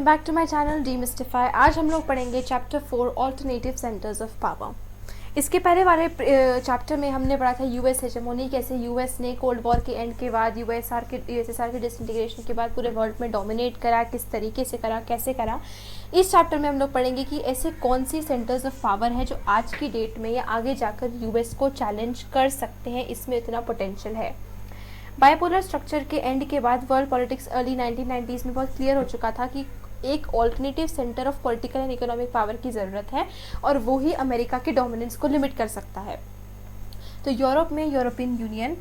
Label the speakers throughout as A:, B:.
A: Back to my channel demystify. आज हम लोग पढ़ेंगे chapter 4 alternative centers of power. इसके पहले वाले चैप्टर में हमने पढ़ा था यूएस हेजेमोनी, कैसे यूएस ने कोल्ड वॉर के एंड के बाद यूएसएसआर के डिसइंटीग्रेशन के बाद पूरे वर्ल्ड में डोमिनेट करा, किस तरीके से करा, कैसे करा। इस चैप्टर में हम लोग पढ़ेंगे कि ऐसे कौन सी सेंटर्स ऑफ पावर है जो आज की डेट में या आगे जाकर यूएस को चैलेंज कर सकते हैं, इसमें इतना पोटेंशियल है। बाइपोलर स्ट्रक्चर के एंड के बाद वर्ल्ड पॉलिटिक्स अर्ली 1990s में बहुत क्लियर हो चुका था कि एक alternative center of political and economic power की ज़रूरत है और वो ही अमेरिका के डोमिनेंस को लिमिट कर सकता है। तो यूरोप में यूरोपियन यूनियन,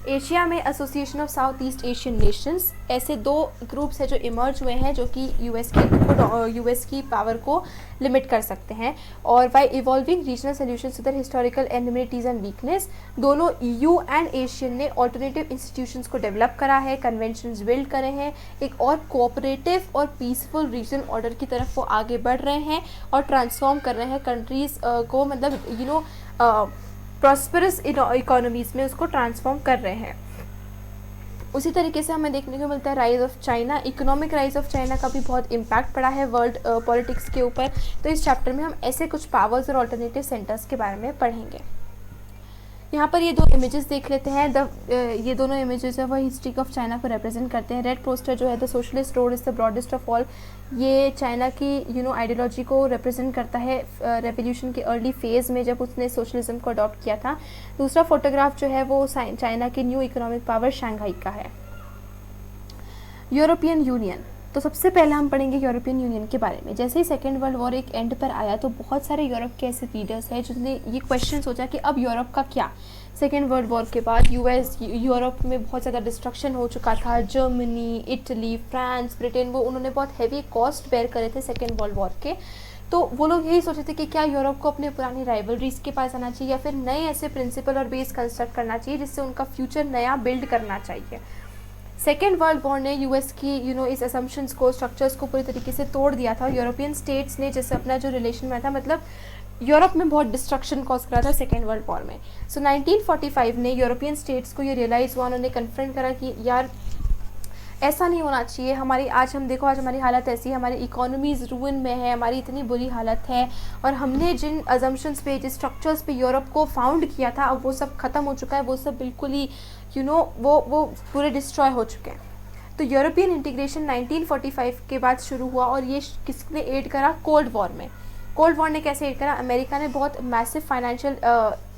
A: एशिया में association of south east Asian Nations, ऐसे दो ग्रुप्स हैं जो इमर्ज हुए हैं जो कि यूएस की पावर को लिमिट कर सकते हैं। और by evolving regional solutions to the historical enmities and weakness, दोनों ईयू एंड एशियन ने ऑल्टरनेटिव इंस्टीट्यूशंस को डेवलप करा है, कन्वेंशंस बिल्ड करे हैं, एक और कोऑपरेटिव और पीसफुल रीजनल ऑर्डर की तरफ वो आगे बढ़ रहे हैं और ट्रांसफॉर्म कर रहे हैं कंट्रीज़ को, मतलब प्रॉस्परस इकोनॉमीज़ में उसको ट्रांसफॉर्म कर रहे हैं। उसी तरीके से हमें देखने को मिलता है rise of China. Economic rise of China का भी बहुत इम्पैक्ट पड़ा है वर्ल्ड पॉलिटिक्स के ऊपर। तो इस चैप्टर में हम ऐसे कुछ पावर्स और ऑल्टरनेटिव सेंटर्स के बारे में पढ़ेंगे। यहाँ पर ये दो इमेजेस देख लेते हैं। ये दोनों इमेजेस है वह हिस्ट्री ऑफ चाइना को रिप्रेजेंट करते हैं। रेड पोस्टर जो है the socialist road is the broadest of all, ये चाइना की आइडियोलॉजी को रिप्रेजेंट करता है रेवोल्यूशन के अर्ली फेज़ में जब उसने सोशलिज्म को अडॉप्ट किया था। दूसरा फोटोग्राफ जो है वो चाइना की न्यू इकोनॉमिक पावर शंघाई का है। यूरोपियन यूनियन, तो सबसे पहले हम पढ़ेंगे यूरोपियन यूनियन के बारे में। जैसे ही सेकेंड वर्ल्ड वॉर एक एंड पर आया तो बहुत सारे यूरोप के ऐसे लीडर्स हैं जिसने ये क्वेश्चन सोचा कि अब यूरोप का क्या। सेकेंड वर्ल्ड वॉर के बाद यूरोप में बहुत ज़्यादा डिस्ट्रक्शन हो चुका था। जर्मनी, इटली, फ्रांस, ब्रिटेन, वो उन्होंने बहुत हैवी कॉस्ट बेयर करे थे सेकेंड वर्ल्ड वॉर के। तो वो लोग यही सोचे थे कि क्या यूरोप को अपने पुरानी राइवलरीज के पास आना चाहिए या फिर नए ऐसे प्रिंसिपल और बेस कंस्ट्रक्ट करना चाहिए जिससे उनका फ्यूचर नया बिल्ड करना चाहिए। सेकेंड वर्ल्ड वॉर ने यूएस की इस असम्पशंस को, स्ट्रक्चर्स को पूरी तरीके से तोड़ दिया था। यूरोपियन स्टेट्स ने जैसे अपना जो रिलेशन में था, मतलब यूरोप में बहुत डिस्ट्रक्शन कॉज करा था सेकेंड वर्ल्ड वॉर में। सो 1945 ने यूरोपियन स्टेट्स को ये रियलाइज़ हुआ, उन्होंने कन्फ्रंट करा कि यार ऐसा नहीं होना चाहिए। आज हमारी हालत ऐसी है, हमारी इकोनॉमीज़ रूइन में है, हमारी इतनी बुरी हालत है और हमने जिन अजम्पशंस पे, जिस स्ट्रक्चर्स पे यूरोप को फाउंड किया था, अब वो सब ख़त्म हो चुका है। वो सब बिल्कुल ही वो पूरे डिस्ट्रॉय हो चुके हैं। तो यूरोपियन इंटीग्रेशन 1945 के बाद शुरू हुआ और ये किसने एड करा? कोल्ड वॉर में। कोल्ड वॉर ने कैसे एड करा? अमेरिका ने बहुत massive financial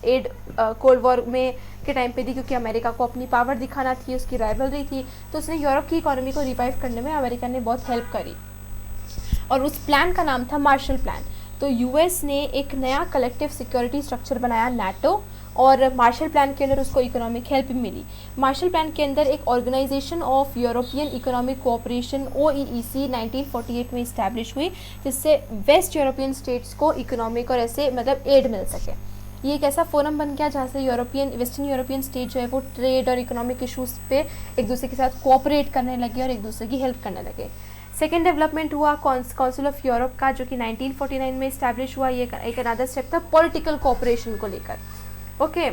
A: aid cold war में के टाइम पे दी, क्योंकि अमेरिका को अपनी पावर दिखाना थी, उसकी राइवलरी थी। तो उसने यूरोप की इकोनॉमी को रिवाइव करने में अमेरिका ने बहुत हेल्प करी और उस प्लान का नाम था मार्शल प्लान। तो यूएस ने एक नया कलेक्टिव सिक्योरिटी स्ट्रक्चर बनाया, नाटो, और मार्शल प्लान के अंदर उसको इकोनॉमिक हेल्प भी मिली। मार्शल प्लान के अंदर एक organization of European economic cooperation OEEC 1948 में इस्टेब्लिश हुई, जिससे वेस्ट यूरोपियन स्टेट्स को इकोनॉमिक और ऐसे मतलब एड मिल सके। ये एक ऐसा फोरम बन गया जहाँ से वेस्टर्न यूरोपियन स्टेट जो है वो ट्रेड और इकोनॉमिक इशूज़ पे एक दूसरे के साथ कोऑपरेट करने लगे और एक दूसरे की हेल्प करने लगे। सेकेंड डेवलपमेंट हुआ काउंसिल ऑफ यूरोप का, जो कि 1949 में इस्टेब्लिश हुआ। ये एक अनदर स्टेप था पॉलिटिकल कोऑपरेशन को लेकर। ओके,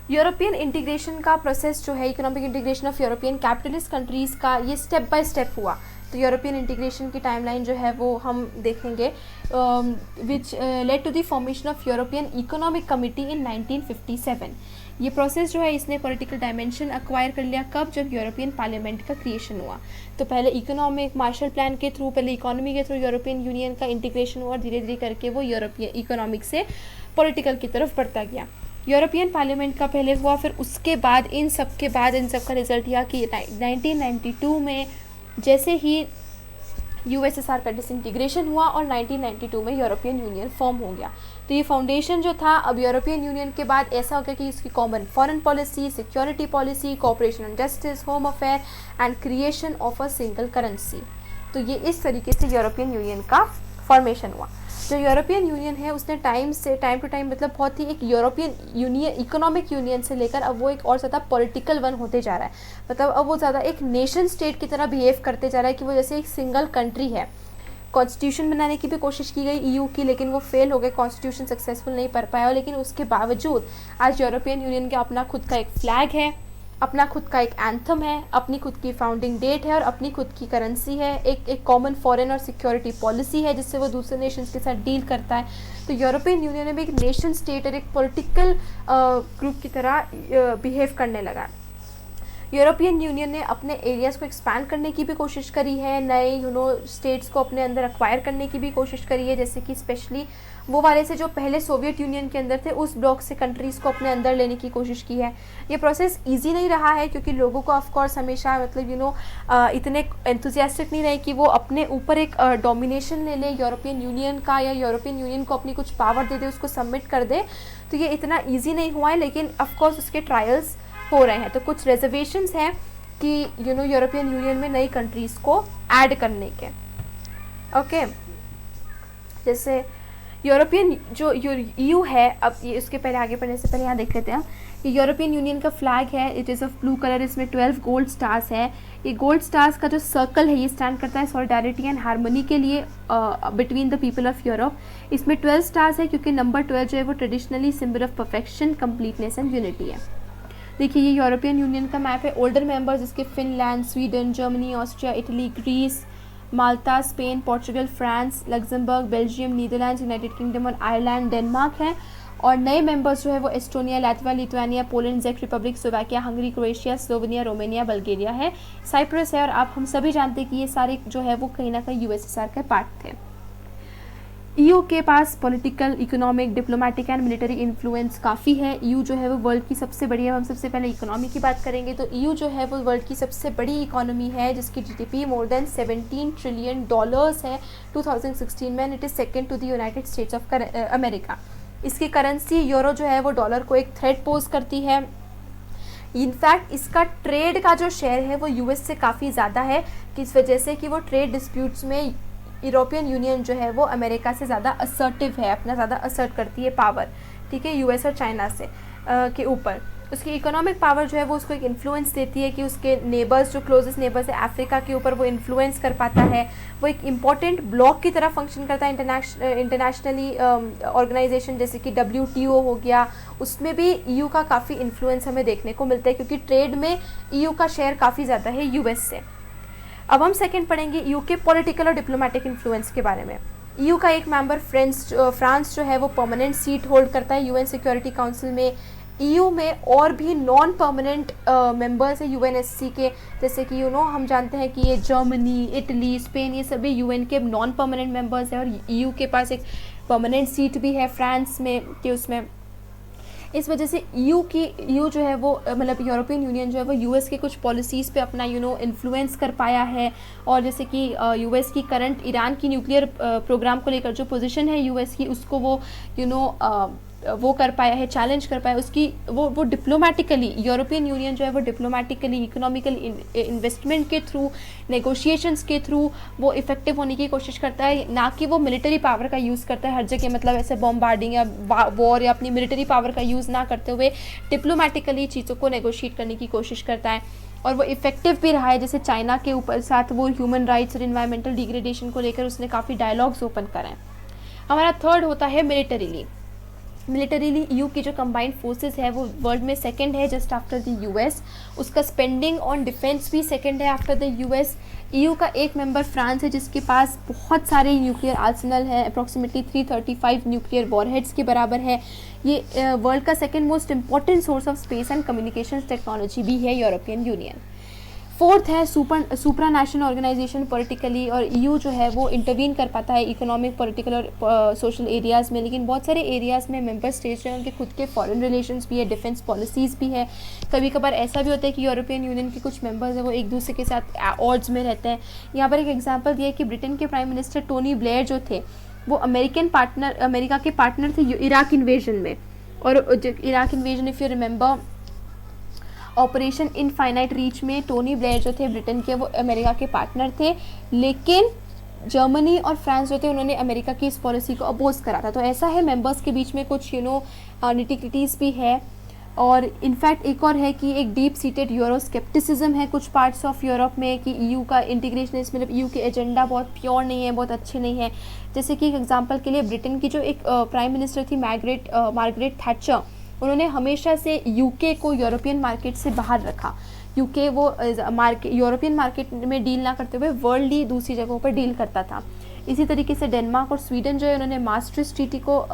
A: यूरोपियन इंटीग्रेशन का प्रोसेस जो है, economic integration of European capitalist countries का, ये स्टेप बाय स्टेप हुआ। तो यूरोपियन इंटीग्रेशन की टाइमलाइन जो है वो हम देखेंगे, which led to the formation of European economic committee in 1957। ये प्रोसेस जो है इसने पॉलिटिकल डायमेंशन एक्वायर कर लिया कब? जब यूरोपियन पार्लियामेंट का क्रिएशन हुआ। तो पहले इकोनॉमिक मार्शल प्लान के थ्रू, पहले इकोनॉमी के थ्रू यूरोपियन यूनियन का इंटीग्रेशन हुआ और धीरे धीरे करके वो यूरोपियन इकोनॉमिक से पॉलिटिकल की तरफ बढ़ता गया। यूरोपियन पार्लियामेंट का पहले हुआ, फिर उसके बाद इन सब का रिजल्ट यह कि 1992 में जैसे ही यूएसएसआर का डिसइंटीग्रेशन हुआ और 1992 में यूरोपियन यूनियन फॉर्म हो गया। तो ये फाउंडेशन जो था, अब यूरोपियन यूनियन के बाद ऐसा हो गया कि इसकी common foreign policy, security policy, cooperation and justice, home affair and creation of a single currency. तो ये इस तरीके से यूरोपियन यूनियन का फॉर्मेशन हुआ। जो यूरोपियन यूनियन है उसने टाइम टू टाइम मतलब बहुत ही एक यूरोपियन यूनियन, इकोनॉमिक यूनियन से लेकर अब वो एक और ज़्यादा पॉलिटिकल वन होते जा रहा है। मतलब अब वो ज़्यादा एक नेशन स्टेट की तरह बिहेव करते जा रहा है कि वो जैसे एक सिंगल कंट्री है। कॉन्स्टिट्यूशन बनाने की भी कोशिश की गई ईयू की, लेकिन वो फेल हो गए, कॉन्स्टिट्यूशन सक्सेसफुल नहीं कर पाया। लेकिन उसके बावजूद आज यूरोपियन यूनियन का अपना खुद का एक फ्लैग है, अपना खुद का एक एंथम है, अपनी खुद की फाउंडिंग डेट है और अपनी खुद की करेंसी है, एक कॉमन फॉरेन और सिक्योरिटी पॉलिसी है जिससे वो दूसरे नेशंस के साथ डील करता है। तो यूरोपियन यूनियन ने भी एक नेशन स्टेट और एक पॉलिटिकल ग्रुप की तरह बिहेव करने लगा। यूरोपियन यूनियन ने अपने एरियाज़ को एक्सपैंड करने की भी कोशिश करी है, नए स्टेट्स को अपने अंदर एक्वायर करने की भी कोशिश करी है, जैसे कि स्पेशली वो वाले से जो पहले सोवियत यूनियन के अंदर थे उस ब्लॉक से कंट्रीज़ को अपने अंदर लेने की कोशिश की है। ये प्रोसेस इजी नहीं रहा है क्योंकि लोगों को ऑफ कोर्स हमेशा मतलब इतने एंथुजियास्टिक नहीं रहे कि वो अपने ऊपर एक डोमिनेशन ले ले यूरोपियन यूनियन का, या यूरोपियन यूनियन को अपनी कुछ पावर दे दे, उसको सबमिट कर दे। तो ये इतना ईजी नहीं हुआ है, लेकिन ऑफ कोर्स उसके ट्रायल्स हो रहे हैं। तो कुछ रिजर्वेशंस हैं कि यूरोपियन यूनियन में नई कंट्रीज़ को ऐड करने के। ओके, जैसे यूरोपियन जो EU है, अब ये उसके पहले आगे बढ़ने से पहले यहाँ देख लेते हैं। ये यूरोपियन यूनियन का फ्लैग है, it is of blue colour, इसमें 12 गोल्ड स्टार्स है। ये गोल्ड स्टार्स का जो सर्कल है ये स्टैंड करता है सॉलिडारिटी एंड हार्मनी के लिए between the people of Europe. इसमें 12 स्टार्स है क्योंकि नंबर 12 जो है वो traditionally symbol of perfection, completeness and unity है। देखिए ये यूरोपियन यूनियन का मैप है। ओल्डर मेंबर्स इसके Finland, Sweden, Germany, Austria, Italy, Greece, Malta, Spain, Portugal, France, Luxembourg, Belgium, Netherlands, United Kingdom और आयरलैंड, डेनमार्क हैं। और नए मेंबर्स जो है वो एस्टोनिया, लातविया, लिथुआनिया, पोलैंड, चेक Republic, Slovakia, Hungary, Croatia, Slovenia, Romania, Bulgaria है, साइप्रस है। और आप हम सभी जानते हैं कि ये सारे जो है वो कहीं ना कहीं USSR के पार्ट थे। EU के पास political, economic, diplomatic and military influence काफ़ी है। EU जो है वो वर्ल्ड की सबसे बड़ी है। हम सबसे पहले इकोनॉमी की बात करेंगे तो EU जो है वो वर्ल्ड की सबसे बड़ी इकोनॉमी है जिसकी GDP मोर देन $17 ट्रिलियन है 2016 में। It is second to the United States of America. इसकी करेंसी यूरो जो है वो डॉलर को एक थ्रेट पोज करती है। इनफैक्ट इसका ट्रेड का जो शेयर है वो US से काफ़ी ज़्यादा है, किस वजह से कि वो ट्रेड डिस्प्यूट्स में यूरोपियन यूनियन जो है वो अमेरिका से ज़्यादा असर्टिव है, अपना ज़्यादा असर्ट करती है पावर, ठीक है, US और चाइना से के ऊपर। उसकी इकोनॉमिक पावर जो है वो उसको एक इन्फ्लुएंस देती है कि उसके नेबर्स, जो क्लोजेस्ट नेबर्स है अफ्रीका के ऊपर, वो इन्फ्लुएंस कर पाता है। वो एक इम्पॉर्टेंट ब्लॉक की तरह फंक्शन करता है इंटरनेशनली ऑर्गेनाइजेशन जैसे कि WTO हो गया, उसमें भी EU का काफ़ी इन्फ्लुएंस हमें देखने को मिलता है क्योंकि ट्रेड में EU का शेयर काफ़ी ज़्यादा है US से। अब हम सेकंड पढ़ेंगे EU के पॉलिटिकल और डिप्लोमेटिक इन्फ्लुएंस के बारे में। EU का एक मेंबर फ्रांस जो है वो परमानेंट सीट होल्ड करता है UN सिक्योरिटी काउंसिल में। EU में और भी नॉन परमानेंट मेंबर्स है UNSC के, जैसे कि हम जानते हैं कि ये जर्मनी, इटली, स्पेन, ये सभी UN के नॉन परमानेंट मेंबर्स हैं। और EU के पास एक परमानेंट सीट भी है फ्रांस में कि उसमें, इस वजह से EU जो है वो मतलब यूरोपियन यूनियन जो है वो US के कुछ पॉलिसीज़ पे अपना इन्फ्लुएंस कर पाया है। और जैसे कि US की करंट ईरान की न्यूक्लियर प्रोग्राम को लेकर जो पोजीशन है US की, उसको वो वो कर पाया है, चैलेंज कर पाया उसकी। वो डिप्लोमेटिकली, यूरोपियन यूनियन जो है वो डिप्लोमेटिकली, इकोनॉमिकली, इन्वेस्टमेंट के थ्रू, नेगोशिएशंस के थ्रू वो इफेक्टिव होने की कोशिश करता है, ना कि वो मिलिट्री पावर का यूज़ करता है हर जगह, मतलब ऐसे बॉम्बार्डिंग या वॉर या अपनी मिलिट्री पावर का यूज़ ना करते हुए डिप्लोमेटिकली चीज़ों को नेगोशिएट करने की कोशिश करता है। और वो इफेक्टिव भी रहा है, जैसे चाइना के ऊपर साथ वो ह्यूमन राइट्स और इन्वायरमेंटल डिग्रेडेशन को लेकर उसने काफ़ी डायलॉग्स ओपन करे हैं। हमारा थर्ड होता है मिलिटरीली EU की जो कंबाइंड फोर्सेस है वो वर्ल्ड में सेकंड है जस्ट आफ्टर द US। उसका स्पेंडिंग ऑन डिफेंस भी सेकंड है आफ्टर द US। EU का एक मेंबर फ्रांस है जिसके पास बहुत सारे न्यूक्लियर आर्सेनल है, अप्रॉक्सीमेटली 335 न्यूक्लियर वॉरहेड्स के बराबर है। ये वर्ल्ड का second most important source of space and communication technology भी है यूरोपियन यूनियन। फोर्थ है सुप्रा नेशनल ऑर्गेनाइजेशन पॉलिटिकली, और EU जो है वो इंटरवीन कर पाता है इकोनॉमिक, पॉलिटिकल और सोशल एरियाज़ में, लेकिन बहुत सारे एरियाज़ में मेंबर स्टेट्स जो हैं उनके खुद के फॉरेन रिलेशंस भी है, डिफेंस पॉलिसीज़ भी है। कभी कभार ऐसा भी होता है कि यूरोपियन यूनियन के कुछ मेंबर्स हैं वो एक दूसरे के साथ ऑड्स में रहते हैं। यहाँ पर एक एग्जाम्पल दिया है कि ब्रिटेन के प्राइम मिनिस्टर टोनी ब्लेयर जो थे वो अमेरिका के पार्टनर थे इराक इन्वेजन में। और Iraq invasion, if you remember, operation infinite reach में टोनी ब्लेयर जो थे ब्रिटेन के वो अमेरिका के पार्टनर थे, लेकिन जर्मनी और फ्रांस जो थे उन्होंने अमेरिका की इस पॉलिसी को अपोज करा था। तो ऐसा है मेंबर्स के बीच में कुछ निटिक्विटीज़ भी है। और इनफैक्ट एक और है कि एक डीप सीटेड यूरोस्केप्टिसिज्म है कुछ पार्ट्स ऑफ यूरोप में कि EU का इंटीग्रेशन, मतलब EU के एजेंडा बहुत प्योर नहीं है, बहुत अच्छे नहीं है। जैसे कि एक एग्जांपल के लिए ब्रिटेन की जो एक प्राइम मिनिस्टर थी मार्गरेट थैचर, उन्होंने हमेशा से यूके को यूरोपियन मार्केट से बाहर रखा। यूके वो यूरोपियन मार्केट में डील ना करते हुए वर्ल्डली दूसरी जगहों पर डील करता था। इसी तरीके से डेनमार्क और स्वीडन जो है उन्होंने मास्ट्रिक्ट ट्रीटी को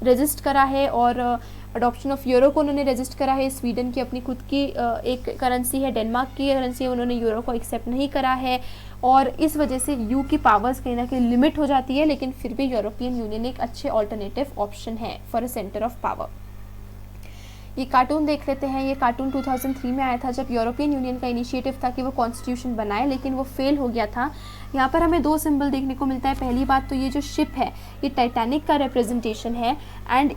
A: रजिस्ट करा है और अडॉप्शन ऑफ यूरो को उन्होंने रजिस्ट करा है। स्वीडन की अपनी खुद की एक करेंसी है, डेनमार्क की करेंसी है, उन्होंने यूरो को एक्सेप्ट नहीं करा है और इस वजह से यू की पावर्स कहीं ना कहीं लिमिट हो जाती है, लेकिन फिर भी यूरोपियन यूनियन एक अच्छे ऑल्टरनेटिव ऑप्शन है for a centre of power. ये कार्टून देख लेते हैं। ये कार्टून 2003 में आया था जब यूरोपियन यूनियन का इनिशिएटिव था कि वो कॉन्स्टिट्यूशन बनाए, लेकिन वो फेल हो गया था। यहाँ पर हमें दो सिंबल देखने को मिलता है। पहली बात तो ये जो शिप है ये टाइटैनिक का रिप्रेजेंटेशन है एंड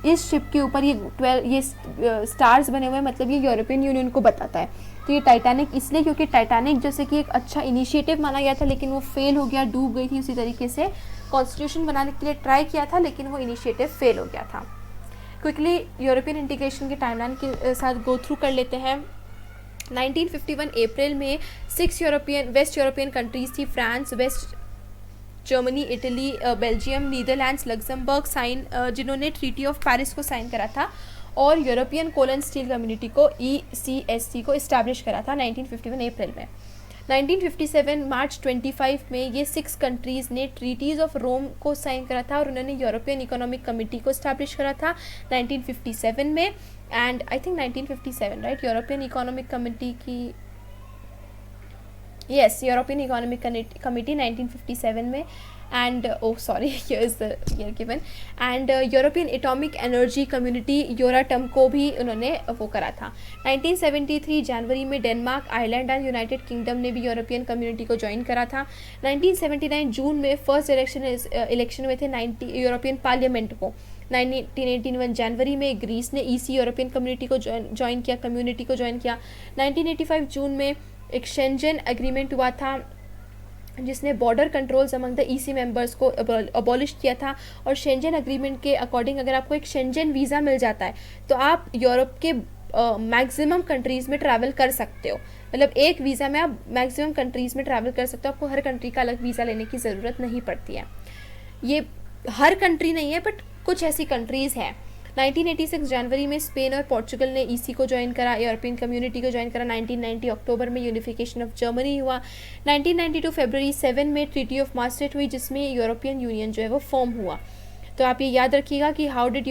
A: इस शिप के ऊपर ये स्टार्स बने हुए हैं, मतलब ये यूरोपियन यूनियन को बताता है। तो ये टाइटैनिक इसलिए क्योंकि टाइटैनिक जैसे कि एक अच्छा इनिशिएटिव माना गया था लेकिन वो फेल हो गया, डूब गई थी। उसी तरीके से कॉन्स्टिट्यूशन बनाने के लिए ट्राई किया था लेकिन वो इनिशिएटिव फेल हो गया था। क्विकली यूरोपियन इंटीग्रेशन के टाइमलाइन के साथ गो थ्रू कर लेते हैं। 1951 अप्रैल में 6 वेस्ट यूरोपियन कंट्रीज थी, France, West Germany, Italy, Belgium, Netherlands, Luxembourg जिन्होंने ट्रीटी ऑफ पेरिस को साइन करा था और European coal and steel community को ECSC को इस्टेब्लिश करा था 1951 अप्रैल में। 1957 मार्च 25 में ये 6 कंट्रीज़ ने ट्रीटीज़ ऑफ रोम को साइन करा था और उन्होंने यूरोपियन इकोनॉमिक कमिटी को इस्टेब्लिश करा था 1957 में। And I think 1957 right, European economic committee की यूरोपियन इकोनॉमिक कमिटी 1957 में। And here is the year given। And European atomic energy community Euratom को भी उन्होंने वो करा था। 1973 जनवरी में Denmark, Ireland and United Kingdom ने भी यूरोपियन कम्युनिटी को ज्वाइन करा था। 1979 जून में फर्स्ट इलेक्शन हुए थे यूरोपियन पार्लियामेंट को। 1981 जनवरी में ग्रीस ने EC यूरोपियन कम्युनिटी को ज्वाइन किया। 1985 जून में एक शेंजन एग्रीमेंट हुआ था जिसने border controls among the EC members को अबॉलिश किया था और शेंजन एग्रीमेंट के अकॉर्डिंग अगर आपको एक शेंजन वीज़ा मिल जाता है तो आप यूरोप के मैक्सिमम कंट्रीज़ में ट्रैवल कर सकते हो। मतलब एक वीज़ा में आप मैक्सिमम कंट्रीज़ में ट्रैवल कर सकते हो, आपको हर कंट्री का अलग वीज़ा लेने की ज़रूरत नहीं पड़ती है। ये हर कंट्री नहीं है बट कुछ ऐसी कंट्रीज़ हैं। 1986 जनवरी में स्पेन और पोर्चुगल ने EC को ज्वाइन करा, यूरोपियन कम्युनिटी को ज्वाइन करा। 1990 अक्टूबर में यूनिफिकेशन ऑफ जर्मनी हुआ। 1992 फरवरी 7 में ट्रीटी ऑफ मास्ट्रिक्ट हुई जिसमें यूरोपियन यूनियन जो है वो फॉर्म हुआ। तो आप ये याद रखिएगा कि मतलब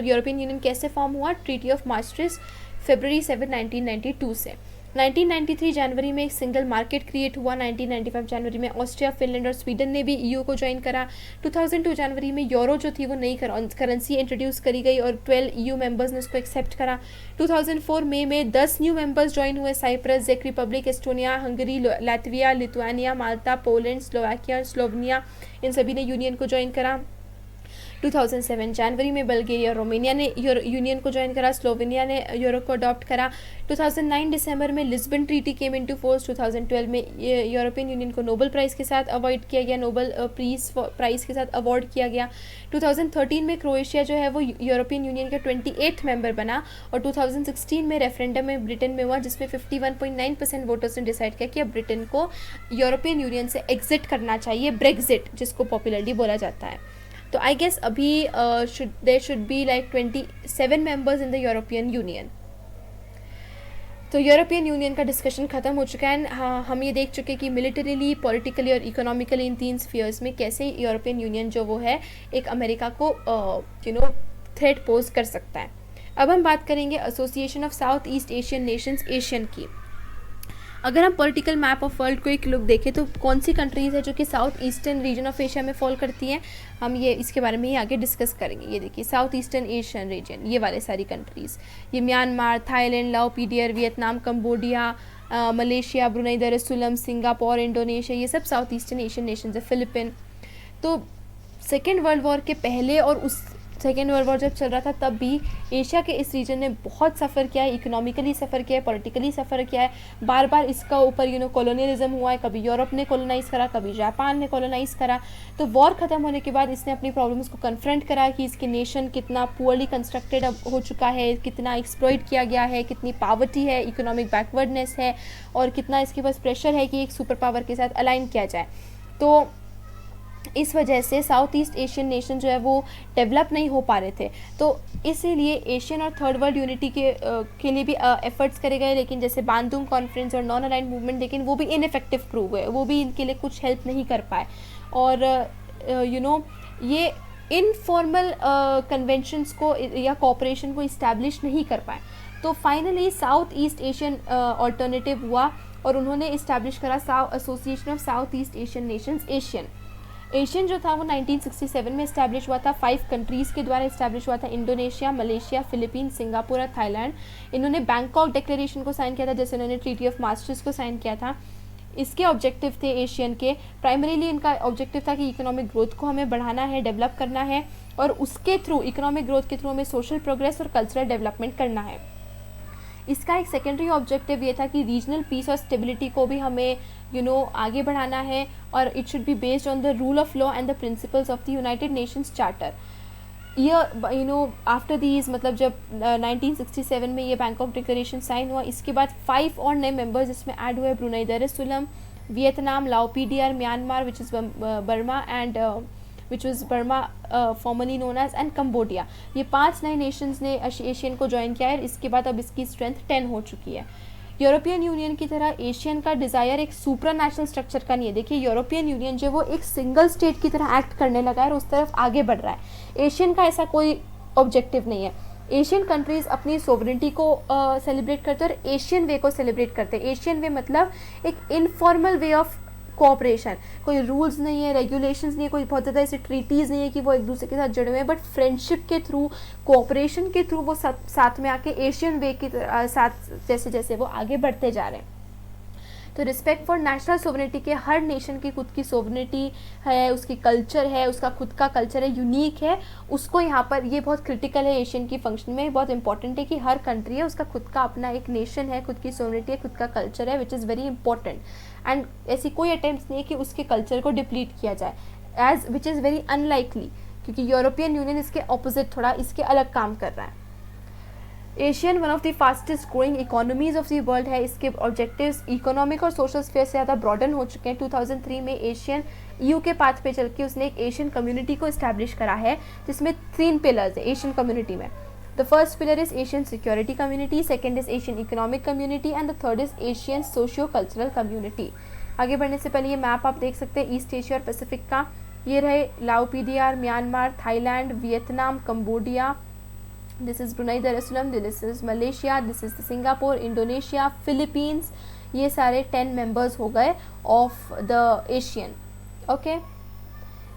A: यूरोपियन यूनियन कैसे फॉर्म हुआ, ट्रीटी ऑफ मास्ट्रिक्ट फरवरी 7 1992 से। 1993 जनवरी में एक सिंगल मार्केट क्रिएट हुआ। 1995 जनवरी में ऑस्ट्रिया, फिनलैंड और स्वीडन ने भी EU को ज्वाइन करा। 2002 जनवरी में यूरो जो थी वो नई करेंसी इंट्रोड्यूस करी गई और 12 EU मेंबर्स ने उसको एक्सेप्ट करा। 2004 मई में 10 न्यू मेंबर्स ज्वाइन हुए, साइप्रस, चेक Republic, Estonia, Hungary, Latvia, Lithuania, Malta, Poland, Slovakia, Slovenia, इन सभी ने यूनियन को ज्वाइन करा। 2007 जनवरी में बल्गेरिया, रोमानिया ने यूनियन को ज्वाइन करा, स्लोवेनिया ने यूरो को अडॉप्ट करा। 2009 दिसंबर में Lisbon treaty came into force. 2012 में यूरोपियन यूनियन को नोबेल प्राइज़ के साथ अवॉर्ड किया गया, नोबेल प्राइज़ के साथ अवॉर्ड किया गया। 2013 में क्रोएशिया जो है वो यूरोपियन यूनियन का 28th मेंबर बना और 2016 में रेफरेंडम में ब्रिटेन में हुआ जिसमें 51.9% वोटर्स ने डिसाइड किया कि अब ब्रिटेन को यूरोपियन यूनियन से एग्जिट करना चाहिए, ब्रेक्जिट जिसको पॉपुलरली बोला जाता है। तो आई गेस अभी there should be like 27 members in the European Union. तो यूरोपियन यूनियन का डिस्कशन ख़त्म हो चुका है। हाँ, हम ये देख चुके कि मिलिटरीली, पॉलिटिकली और इकोनॉमिकली इन 3 स्फीयर्स में कैसे यूरोपियन यूनियन जो वो है एक अमेरिका को थ्रेट पोज कर सकता है। अब हम बात करेंगे association of south east Asian Nations, Asian की। अगर हम पॉलिटिकल मैप ऑफ वर्ल्ड को एक लुक देखें तो कौन सी कंट्रीज़ है जो कि south eastern region of Asia में फॉल करती हैं, हम ये इसके बारे में ही आगे डिस्कस करेंगे। ये देखिए साउथ ईस्टर्न एशियन रीजन, ये वाले सारी कंट्रीज़, ये Myanmar, Thailand, Lao, PDR, Vietnam, Cambodia, Malaysia, Brunei Darussalam, Singapore, Indonesia, ये सब साउथ ईस्टर्न एशियन नेशंस है। फिलिपिन। तो सेकेंड वर्ल्ड वॉर के पहले और उस सेकेंड वर्ल्ड वॉर जब चल रहा था तब भी एशिया के इस रीजन ने बहुत सफ़र किया है, इकोनॉमिकली सफ़र किया है, पॉलिटिकली सफ़र किया है। बार बार इसका ऊपर कॉलोनियलिज्म हुआ है, कभी यूरोप ने कॉलोनाइज़ करा, कभी जापान ने कॉलोनाइज़ करा। तो वॉर ख़त्म होने के बाद इसने अपनी प्रॉब्लम्स को कन्फ्रंट करा कि इसके नेशन कितना पुअरली कंस्ट्रक्टेड हो चुका है, कितना एक्सप्लॉइट किया गया है, कितनी पावर्टी है, इकोनॉमिक बैकवर्डनेस है और कितना इसके पास प्रेशर है कि एक सुपर पावर के साथ अलाइन किया जाए। तो इस वजह से साउथ ईस्ट एशियन नेशन जो है वो डेवलप नहीं हो पा रहे थे। तो इसीलिए एशियन और थर्ड वर्ल्ड यूनिटी के लिए भी एफर्ट्स करे गए, लेकिन जैसे बांदुंग कॉन्फ्रेंस और नॉन अलाइंड मूवमेंट, लेकिन वो भी इनइफेक्टिव प्रूव हुए, वो भी इनके लिए कुछ हेल्प नहीं कर पाए। और ये इनफॉर्मल कन्वेंशंस को या कॉपरेशन को इस्टेब्लिश नहीं कर पाए। तो finally south east Asian alternative हुआ और उन्होंने इस्टेब्लिश करा association of south east Asian Nations, Asian जो था वो 1967 में इस्टेब्लिश हुआ था। 5 कंट्रीज़ के द्वारा इस्टेब्लिश हुआ था, इंडोनेशिया, मलेशिया, फिलीपीन, सिंगापुर और थाईलैंड। इन्होंने बैंकॉक डिक्लेरेशन को साइन किया था, जैसे इन्होंने ट्रीटी ऑफ मास्टर्स को साइन किया था। इसके ऑब्जेक्टिव थे एशियन के, प्राइमरीली इनका ऑब्जेक्टिव था कि इकोनॉमिक ग्रोथ को हमें बढ़ाना है, डेवलप करना है, और उसके थ्रू इकोनॉमिक ग्रोथ के थ्रू हमें सोशल प्रोग्रेस और कल्चरल डेवलपमेंट करना है। इसका एक सेकेंडरी ऑब्जेक्टिव ये था कि रीजनल पीस और स्टेबिलिटी को भी हमें आगे बढ़ाना है, और it should be based on the rule of law and the principles of the United Nations charter. ये आफ्टर दीज, मतलब जब 1967 में ये बैंकॉक डिक्लेरेशन साइन हुआ, इसके बाद 5 और नए मेंबर्स इसमें ऐड हुए, Brunei Darussalam, Vietnam, Lao PDR, Myanmar which is Burma and which was Burma formally known as, and Cambodia. ये 5 नए नेशंस ने एशियन को ज्वाइन किया है। इसके बाद अब इसकी स्ट्रेंथ 10 हो चुकी है। यूरोपियन यूनियन की तरह एशियन का डिज़ायर एक सुप्रा नेशनल स्ट्रक्चर का नहीं है। देखिए यूरोपियन यूनियन जो वो एक सिंगल स्टेट की तरह एक्ट करने लगा है और उस तरफ आगे बढ़ रहा है। एशियन का ऐसा कोई ऑब्जेक्टिव नहीं है। एशियन कंट्रीज़ अपनी सोवरेनिटी को सेलिब्रेट करते हैं और एशियन वे को सेलिब्रेट करते हैं। एशियन वे मतलब एक इनफॉर्मल वे ऑफ कोऑपरेशन, कोई रूल्स नहीं है, रेगुलेशंस नहीं है, कोई बहुत ज़्यादा ऐसे ट्रीटीज़ नहीं है कि वो एक दूसरे के साथ जुड़े हुए हैं, बट फ्रेंडशिप के थ्रू, कोऑपरेशन के थ्रू वो साथ में आके एशियन वे के साथ जैसे जैसे वो आगे बढ़ते जा रहे हैं। तो रिस्पेक्ट फॉर नेशनल सोवरेनिटी के, हर नेशन की खुद की सोवरेनिटी है, उसकी कल्चर है, उसका खुद का कल्चर है, यूनिक है, उसको यहाँ पर ये बहुत क्रिटिकल है एशियन की फंक्शन में। बहुत इंपॉर्टेंट है कि हर कंट्री है, उसका खुद का अपना एक नेशन है, खुद की सोवरेनिटी है, खुद का कल्चर है, विच इज़ वेरी इंपॉर्टेंट। एंड ऐसी कोई अटेम्प्ट नहीं है कि उसके कल्चर को डिप्लीट किया जाए, as which is very unlikely, क्योंकि यूरोपियन यूनियन इसके ऑपोजिट थोड़ा इसके अलग काम कर रहा है। Asian one of the fastest growing economies of the world है। इसके ऑब्जेक्टिव्स इकोनॉमिक और सोशल स्फीयर से ज़्यादा ब्रॉडन हो चुके हैं। 2003 में एशियन EU के पाथ पे चल के उसने एक एशियन कम्युनिटी को इस्टेब्लिश करा है, जिसमें 3 पिलर्स है एशियन कम्युनिटी में। The first pillar is Asian security community, second is Asian economic community and the third is Asian socio cultural community. आगे बढ़ने से पहले ये मैप आप देख सकते हैं ईस्ट एशिया और पैसिफिक का। ये रहे Lao PDR, Myanmar, Thailand, Vietnam, Cambodia, this is Brunei Darussalam, this is Malaysia, this is Singapore, Indonesia, Philippines. ये सारे 10 मेंबर्स हो गए ऑफ द एशियन। ओके,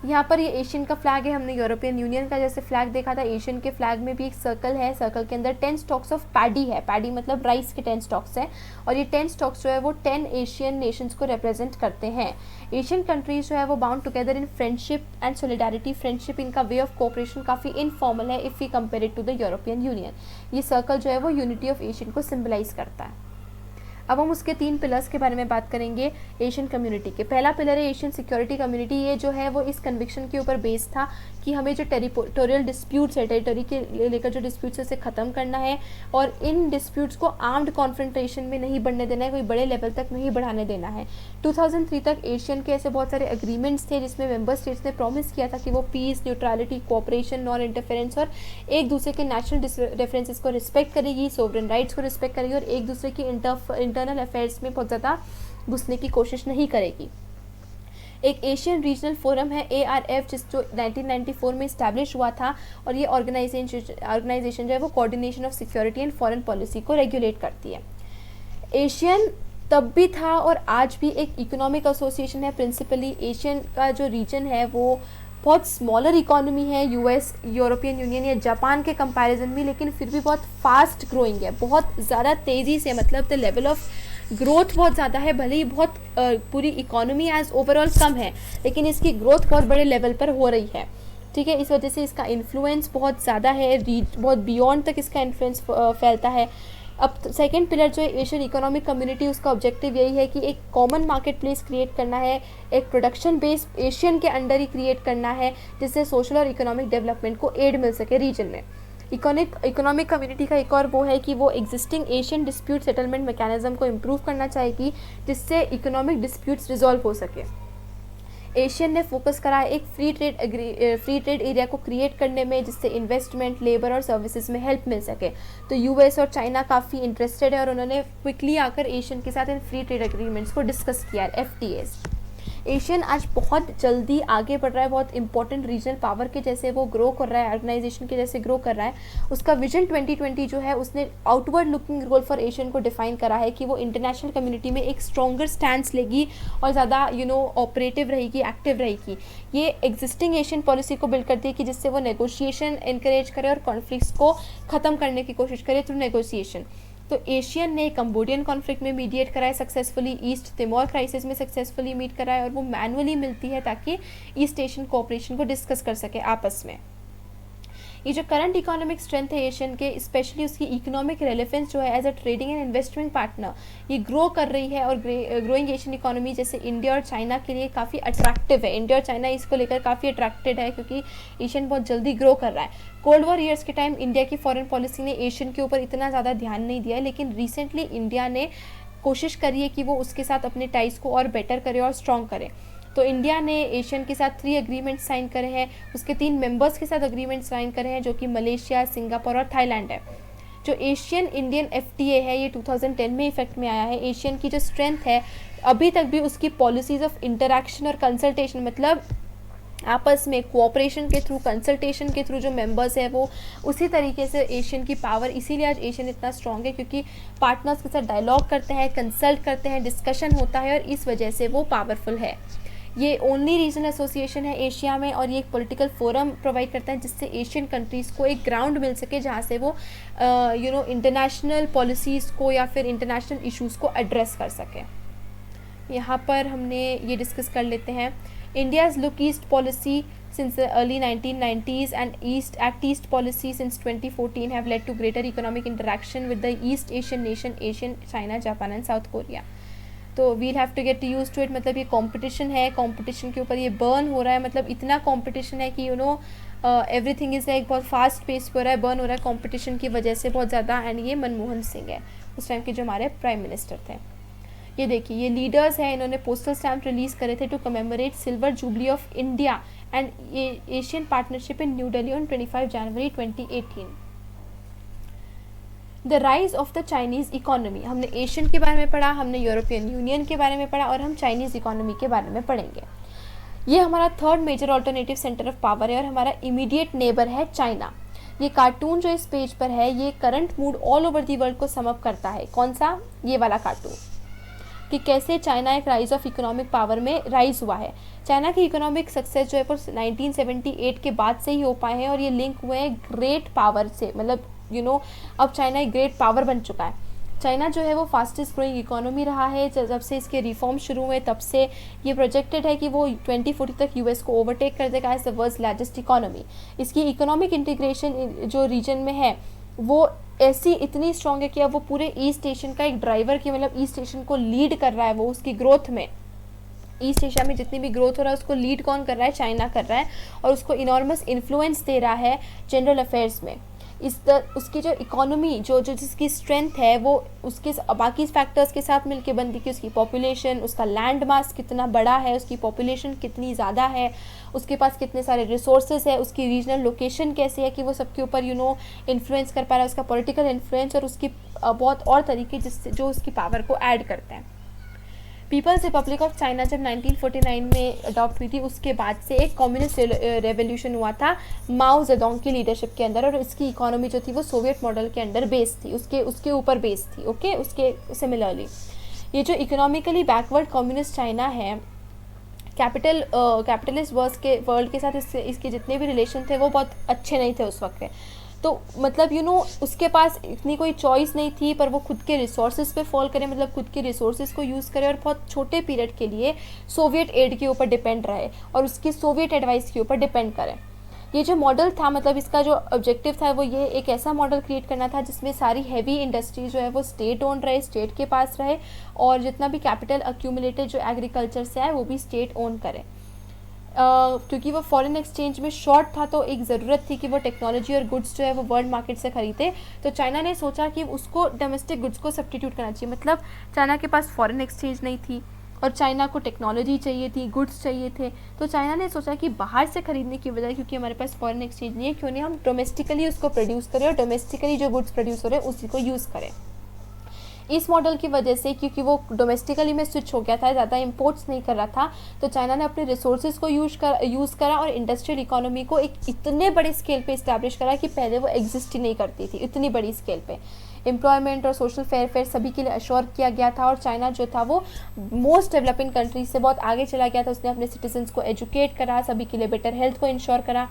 A: यहाँ पर ये एशियन का फ्लैग है। हमने यूरोपियन यूनियन का जैसे फ्लैग देखा था, एशियन के फ्लैग में भी एक सर्कल है, सर्कल के अंदर 10 स्टॉक्स ऑफ पैडी है। पैडी मतलब राइस के 10 स्टॉक्स हैं, और ये 10 स्टॉक्स जो है वो 10 एशियन नेशंस को रिप्रेजेंट करते हैं। एशियन कंट्रीज जो है वो bound together in friendship and solidarity. Friendship, इनका वे ऑफ कोऑपरेशन काफ़ी इनफॉर्मल है if we compare it to the European Union. ये सर्कल जो है वो यूनिटी ऑफ एशियन को सिम्बलाइज करता है। अब हम उसके 3 पिलर्स के बारे में बात करेंगे एशियन कम्युनिटी के। पहला पिलर है एशियन सिक्योरिटी कम्युनिटी। ये जो है वो इस कन्विक्शन के ऊपर बेस्ड था कि हमें जो टेरिटोरियल डिस्प्यूट्स है, टेरिटरी के लेकर जो डिस्प्यूट्स है, उसे ख़त्म करना है, और इन डिस्प्यूट्स को आर्म्ड कॉन्फ्रंटेशन में नहीं बढ़ने देना है, कोई बड़े लेवल तक नहीं बढ़ाने देना है। 2003 तक एशियन के ऐसे बहुत सारे एग्रीमेंट्स थे जिसमें मेंबर स्टेट्स ने प्रॉमिस किया था कि वो peace, neutrality, cooperation, non interference और एक दूसरे के नेशनल डिफरेंसेस को रिस्पेक्ट करेगी, सोवरेन राइट्स को रिस्पेक्ट करेगी, और एक दूसरे की इंटरनल अफेयर्स में बहुत ज़्यादा घुसने की कोशिश नहीं करेगी। एक एशियन रीजनल फोरम है ARF, जो 1994 में इस्टेब्लिश हुआ था, और ये ऑर्गेनाइजेशन जो है वो coordination of security and foreign policy को रेगुलेट करती है। एशियन तब भी था और आज भी एक इकोनॉमिक एसोसिएशन है। प्रिंसिपली एशियन का जो रीजन है वो बहुत स्मॉलर इकोनॉमी है US, यूरोपियन यूनियन या जापान के कंपैरिजन में, लेकिन फिर भी बहुत फास्ट ग्रोइंग है, बहुत ज़्यादा तेज़ी से, मतलब द लेवल ऑफ ग्रोथ बहुत ज़्यादा है। भले ही बहुत पूरी इकोनॉमी एज ओवरऑल कम है, लेकिन इसकी ग्रोथ बहुत बड़े लेवल पर हो रही है। ठीक है, इस वजह से इसका इन्फ्लुएंस बहुत ज़्यादा है, बहुत बियॉन्ड तक इसका इन्फ्लुएंस फैलता है। अब सेकंड पिलर जो है एशियन इकोनॉमिक कम्युनिटी, उसका ऑब्जेक्टिव यही है कि एक कॉमन मार्केट प्लेस क्रिएट करना है, एक प्रोडक्शन बेस एशियन के अंडर ही क्रिएट करना है, जिससे सोशल और इकोनॉमिक डेवलपमेंट को एड मिल सके रीजन में। इकोनॉमिक कम्युनिटी का एक और वो है कि वो existing Asian dispute settlement mechanism को इम्प्रूव करना चाहेगी, जिससे इकोनॉमिक डिस्प्यूट्स रिजॉल्व हो सके। एशियन ने फोकस करा है एक फ्री ट्रेड एरिया को क्रिएट करने में, जिससे इन्वेस्टमेंट, लेबर और सर्विसेज में हेल्प मिल सके। तो यूएस और चाइना काफ़ी इंटरेस्टेड है और उन्होंने क्विकली आकर एशियन के साथ इन फ्री ट्रेड एग्रीमेंट्स को डिस्कस किया है, एफटीएस। एशियन आज बहुत जल्दी आगे बढ़ रहा है, बहुत इंपॉर्टेंट रीजनल पावर के जैसे वो ग्रो कर रहा है, ऑर्गेनाइजेशन के जैसे ग्रो कर रहा है। उसका विजन 2020 जो है उसने outward looking role for Asian को डिफाइन करा है कि वो इंटरनेशनल कम्युनिटी में एक स्ट्रॉन्गर स्टैंड लेगी और ज़्यादा ऑपरेटिव रहेगी, एक्टिव रहेगी। ये एग्जिस्टिंग एशियन पॉलिसी को बिल्ड करती है कि जिससे वो नेगोशिएशन इनकरेज करे और कॉन्फ्लिक्ट्स को ख़त्म करने की कोशिश करे थ्रू नेगोशिएशन। तो एशियन ने कंबोडियन कॉन्फ्लिक्ट में मीडिएट कराए सक्सेसफुली, ईस्ट तिमोर क्राइसिस में सक्सेसफुली मीट कराए, और वो मैनुअली मिलती है ताकि ईस्ट एशियन कोऑपरेशन को डिस्कस कर सके आपस में। ये जो करंट इकोनॉमिक स्ट्रेंथ है एशियन के, स्पेशली उसकी इकोनॉमिक रेलेवेंस जो है as a trading and investment partner, ये ग्रो कर रही है और ग्रोइंग एशियन इकोनॉमी जैसे इंडिया और चाइना के लिए काफ़ी अट्रैक्टिव है। इंडिया और चाइना इसको लेकर काफ़ी अट्रैक्टेड है क्योंकि एशियन बहुत जल्दी ग्रो कर रहा है। कोल्ड वॉर ईयर्स के टाइम इंडिया की फॉरेन पॉलिसी ने एशियन के ऊपर इतना ज़्यादा ध्यान नहीं दिया है, लेकिन रिसेंटली इंडिया ने कोशिश करी है कि वो उसके साथ अपने टाइज को और बेटर करे और स्ट्रॉन्ग करे। तो इंडिया ने एशियन के साथ 3 एग्रीमेंट साइन करे हैं, उसके 3 मेंबर्स के साथ एग्रीमेंट साइन करे हैं जो कि मलेशिया, सिंगापुर और थाईलैंड है। जो एशियन इंडियन एफटीए है ये 2010 में इफेक्ट में आया है। एशियन की जो स्ट्रेंथ है अभी तक भी उसकी पॉलिसीज़ ऑफ इंटरैक्शन और कंसल्टेशन, मतलब आपस में कोऑपरेशन के थ्रू, कंसल्टेशन के थ्रू जो मेंबर्स है वो उसी तरीके से एशियन की पावर, इसीलिए आज एशियन इतना स्ट्रॉन्ग है क्योंकि पार्टनर्स के साथ डायलॉग करते हैं, कंसल्ट करते हैं, डिस्कशन होता है और इस वजह से वो पावरफुल है। ये ओनली रीजनल एसोसिएशन है एशिया में और ये एक पॉलिटिकल फोरम प्रोवाइड करता है जिससे एशियन कंट्रीज़ को एक ग्राउंड मिल सके जहाँ से वो इंटरनेशनल पॉलिसीज़ को या फिर इंटरनेशनल इश्यूज़ को एड्रेस कर सकें। यहाँ पर हमने ये डिस्कस कर लेते हैं। India's Look East policy since the early 1990s and Act East policy since 2014 have led to greater economic interaction with the East Asian nation, China, Japan and South Korea. तो we'll have to get used to it। मतलब ये competition है, competition के ऊपर ये burn हो रहा है, मतलब इतना कंपटीशन है कि एवरीथिंग इज़ लाइक बहुत फास्ट पेस पे हो रहा है, बर्न हो रहा है कंपटीशन की वजह से बहुत ज़्यादा। एंड ये मनमोहन सिंह है, उस टाइम के जो हमारे प्राइम मिनिस्टर थे। ये देखिए ये लीडर्स हैं, इन्होंने पोस्टल स्टैम्प रिलीज़ करे थे to commemorate silver jubilee of India and Asian partnership in New Delhi on 25 January 2018। The rise of the Chinese economy, हमने एशियन के बारे में पढ़ा, हमने यूरोपियन यूनियन के बारे में पढ़ा और हम चाइनीज़ इकोनॉमी के बारे में पढ़ेंगे। ये हमारा third major alternative center of power है और हमारा इमीडिएट नेबर है चाइना। ये कार्टून जो इस पेज पर है ये current mood all over the world को समअप करता है। कौन सा? ये वाला कार्टून, कि कैसे चाइना एक राइज ऑफ इकोनॉमिक पावर में राइज हुआ है। चाइना की इकोनॉमिक सक्सेस जो है वो 1978 के बाद से ही हो पाए हैं और ये लिंक हुए हैं ग्रेट पावर से, मतलब अब चाइना एक ग्रेट पावर बन चुका है। चाइना जो है वो फास्टेस्ट ग्रोइंग इकोनॉमी रहा है जब से इसके रिफॉर्म शुरू हुए, तब से ये प्रोजेक्टेड है कि वो 2040 तक यूएस को ओवरटेक कर देगा as the world's largest economy. इसकी इकोनॉमिक इंटीग्रेशन जो रीजन में है वो ऐसी इतनी स्ट्रॉन्ग है कि अब वो पूरे ईस्ट एशियन का एक ड्राइवर की, मतलब ईस्ट एशियन को लीड कर रहा है वो उसकी ग्रोथ में। ईस्ट एशिया में जितनी भी ग्रोथ हो रहा है उसको लीड कौन कर रहा है? चाइना कर रहा है और उसको इनॉर्मस इन्फ्लुएंस दे रहा है जनरल अफेयर्स में। उसकी जो इकोनॉमी जो जिसकी स्ट्रेंथ है वो उसके बाकी फैक्टर्स के साथ मिलके बनती है कि उसकी पॉपुलेशन, उसका लैंड मास कितना बड़ा है, उसकी पॉपुलेशन कितनी ज़्यादा है, उसके पास कितने सारे रिसोर्सेज है, उसकी रीजनल लोकेशन कैसी है कि वो सबके ऊपर इन्फ्लुएंस कर पा रहा है, उसका पॉलिटिकल इन्फ्लुएंस और उसकी बहुत और तरीके जिससे जो उसकी पावर को ऐड करते हैं। पीपल्स रिपब्लिक ऑफ चाइना जब 1949 में अडॉप्ट हुई थी उसके बाद से एक कम्युनिस्ट रेवोल्यूशन हुआ था माओ जेडोंग की लीडरशिप के अंदर और इसकी इकोनॉमी जो थी वो सोवियत मॉडल के अंडर बेस्ड थी, उसके ऊपर बेस्ड थी। ओके, उसके सिमिलरली ये जो इकोनॉमिकली बैकवर्ड कम्युनिस्ट चाइना है, कैपिटलिस्ट वर्ल्ड के साथ इसके जितने भी रिलेशन थे वो बहुत अच्छे नहीं थे उस वक्त के। तो मतलब उसके पास इतनी कोई चॉइस नहीं थी, पर वो खुद के रिसोर्सेज पे फॉल करे, मतलब खुद के रिसोर्सेज को यूज़ करे और बहुत छोटे पीरियड के लिए सोवियत एड के ऊपर डिपेंड रहे और उसकी सोवियत एडवाइस के ऊपर डिपेंड करे। ये जो मॉडल था, मतलब इसका जो ऑब्जेक्टिव था वो ये एक ऐसा मॉडल क्रिएट करना था जिसमें सारी हैवी इंडस्ट्री जो है वो स्टेट ओन रहे, स्टेट के पास रहे और जितना भी कैपिटल अक्यूमुलेटेड जो एग्रीकल्चर से है वो भी स्टेट ओन करे। क्योंकि वो फॉरेन एक्सचेंज में शॉर्ट था तो एक ज़रूरत थी कि वो टेक्नोलॉजी और गुड्स जो है वो वर्ल्ड मार्केट से खरीदे, तो चाइना ने सोचा कि उसको डोमेस्टिक गुड्स को सब्स्टिट्यूट करना चाहिए। मतलब चाइना के पास फॉरेन एक्सचेंज नहीं थी, और चाइना को टेक्नोलॉजी चाहिए थी, गुड्स चाहिए थे। तो चाइना ने सोचा कि बाहर से खरीदने की बजाय, क्योंकि हमारे पास फॉरेन एक्सचेंज नहीं है, क्यों नहीं हम डोमेस्टिकली उसको प्रोड्यूस करें और डोमेस्टिकली जो गुड्स प्रोड्यूस हो रहे हैं उसी को यूज़ करें। इस मॉडल की वजह से, क्योंकि वो डोमेस्टिकली में स्विच हो गया था, ज़्यादा इंपोर्ट्स नहीं कर रहा था, तो चाइना ने अपने रिसोर्सेज को यूज़ करा और इंडस्ट्रियल इकोनॉमी को एक इतने बड़े स्केल पे इस्टेब्लिश करा कि पहले वो एग्जिस्ट ही नहीं करती थी इतनी बड़ी स्केल पे। एम्प्लॉयमेंट और सोशल फेयर सभी के लिए अश्योर किया गया था और चाइना जो था वो मोस्ट डेवलपिंग कंट्रीज से बहुत आगे चला गया था। उसने अपने सिटीजन्स को एजुकेट करा, सभी के लिए बेटर हेल्थ को इंश्योर करा।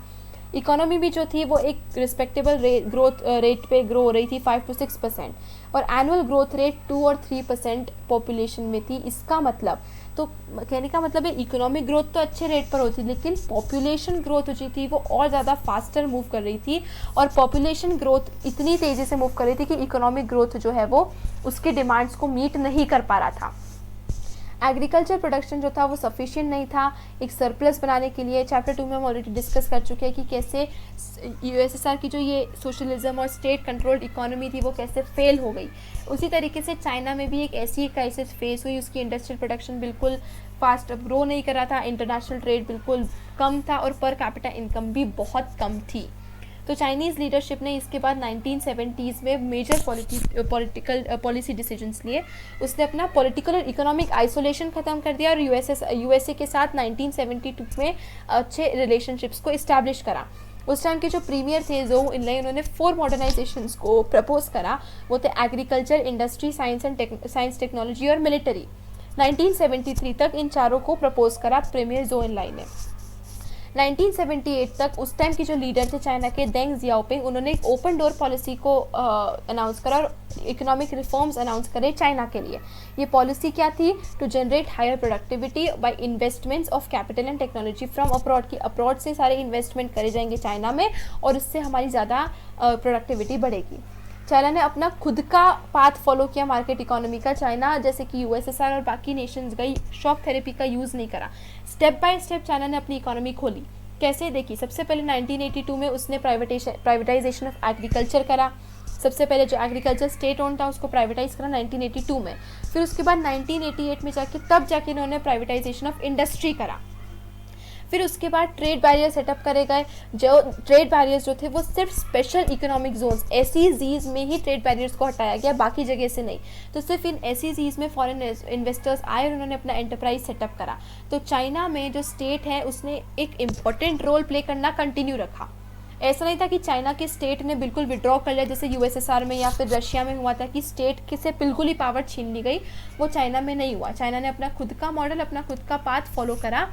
A: इकोनॉमी भी जो थी वो एक रिस्पेक्टेबल ग्रोथ रेट पे ग्रो हो रही थी, 5 to 6%, और एनुअल ग्रोथ रेट 2 और 3% पॉपुलेशन में थी। इसका मतलब, तो कहने का मतलब है इकोनॉमिक ग्रोथ तो अच्छे रेट पर होती, लेकिन पॉपुलेशन ग्रोथ जो थी वो और ज़्यादा फास्टर मूव कर रही थी, और पॉपुलेशन ग्रोथ इतनी तेज़ी से मूव कर रही थी कि इकोनॉमिक ग्रोथ जो है वो उसके डिमांड्स को मीट नहीं कर पा रहा था। एग्रीकल्चर प्रोडक्शन जो था वो सफिशिएंट नहीं था एक सरप्लस बनाने के लिए। चैप्टर 2 में हम ऑलरेडी डिस्कस कर चुके हैं कि कैसे यूएसएसआर की जो ये सोशलिज्म और स्टेट कंट्रोल्ड इकोनॉमी थी वो कैसे फेल हो गई। उसी तरीके से चाइना में भी एक ऐसी क्राइसिस फेस हुई, उसकी इंडस्ट्रियल प्रोडक्शन बिल्कुल फास्ट ग्रो नहीं कर रहा था, इंटरनेशनल ट्रेड बिल्कुल कम था और पर कैपिटा इनकम भी बहुत कम थी। तो चाइनीज़ लीडरशिप ने इसके बाद 1970s में मेजर पॉलिसी डिसीजंस लिए। उसने अपना पॉलिटिकल और इकोनॉमिक आइसोलेशन ख़त्म कर दिया और यूएसए के साथ 1972 में अच्छे रिलेशनशिप्स को इस्टेब्लिश करा। उस टाइम के जो प्रीमियर थे जो इनलाइन, उन्होंने 4 मॉडर्नाइजेशंस को प्रपोज करा। वो थे एग्रीकल्चर, इंडस्ट्री, साइंस टेक्नोलॉजी और मिलिट्री। 1973 तक इन चारों को प्रपोज करा प्रीमियर जो इनलाइन ने। 1978 तक उस टाइम की जो लीडर थे चाइना के, देंग जियाओपिंग, उन्होंने एक ओपन डोर पॉलिसी को अनाउंस करा और इकोनॉमिक रिफॉर्म्स अनाउंस करे चाइना के लिए। ये पॉलिसी क्या थी? To generate higher productivity by investments of capital and technology from abroad, की अब्रॉड से सारे इन्वेस्टमेंट करे जाएंगे चाइना में और इससे हमारी ज़्यादा प्रोडक्टिविटी बढ़ेगी। चाइना ने अपना खुद का पाथ फॉलो किया मार्केट इकोनॉमी का। चाइना जैसे कि यूएसएसआर और बाकी नेशंस गई, शॉक थेरेपी का यूज़ नहीं करा। स्टेप बाय स्टेप चाइना ने अपनी इकोनॉमी खोली। कैसे? देखिए, सबसे पहले 1982 में उसने प्राइवेटाइजेशन ऑफ एग्रीकल्चर करा। सबसे पहले जो एग्रीकल्चर स्टेट ओन था उसको प्राइवेटाइज करा 1982 में। फिर उसके बाद 1988 में जाके इन्होंने प्राइवेटाइजेशन ऑफ इंडस्ट्री करा। फिर उसके बाद ट्रेड बैरियर सेटअप करे गए। जो ट्रेड बैरियर्स जो थे वो सिर्फ स्पेशल इकोनॉमिक जोन्स, एसईजीज में ही ट्रेड बैरियर्स को हटाया गया, बाकी जगह से नहीं। तो सिर्फ इन एसईजीज में फॉरेन इन्वेस्टर्स आए और उन्होंने अपना एंटरप्राइज सेटअप करा। तो चाइना में जो स्टेट है उसने एक इम्पॉर्टेंट रोल प्ले करना कंटिन्यू रखा। ऐसा नहीं था कि चाइना के स्टेट ने बिल्कुल विड्रॉ कर लिया जैसे यूएसएसआर में या फिर रशिया में हुआ था कि स्टेट से बिल्कुल ही पावर छीन ली गई। वो चाइना में नहीं हुआ। चाइना ने अपना खुद का मॉडल, अपना खुद का पाथ फॉलो करा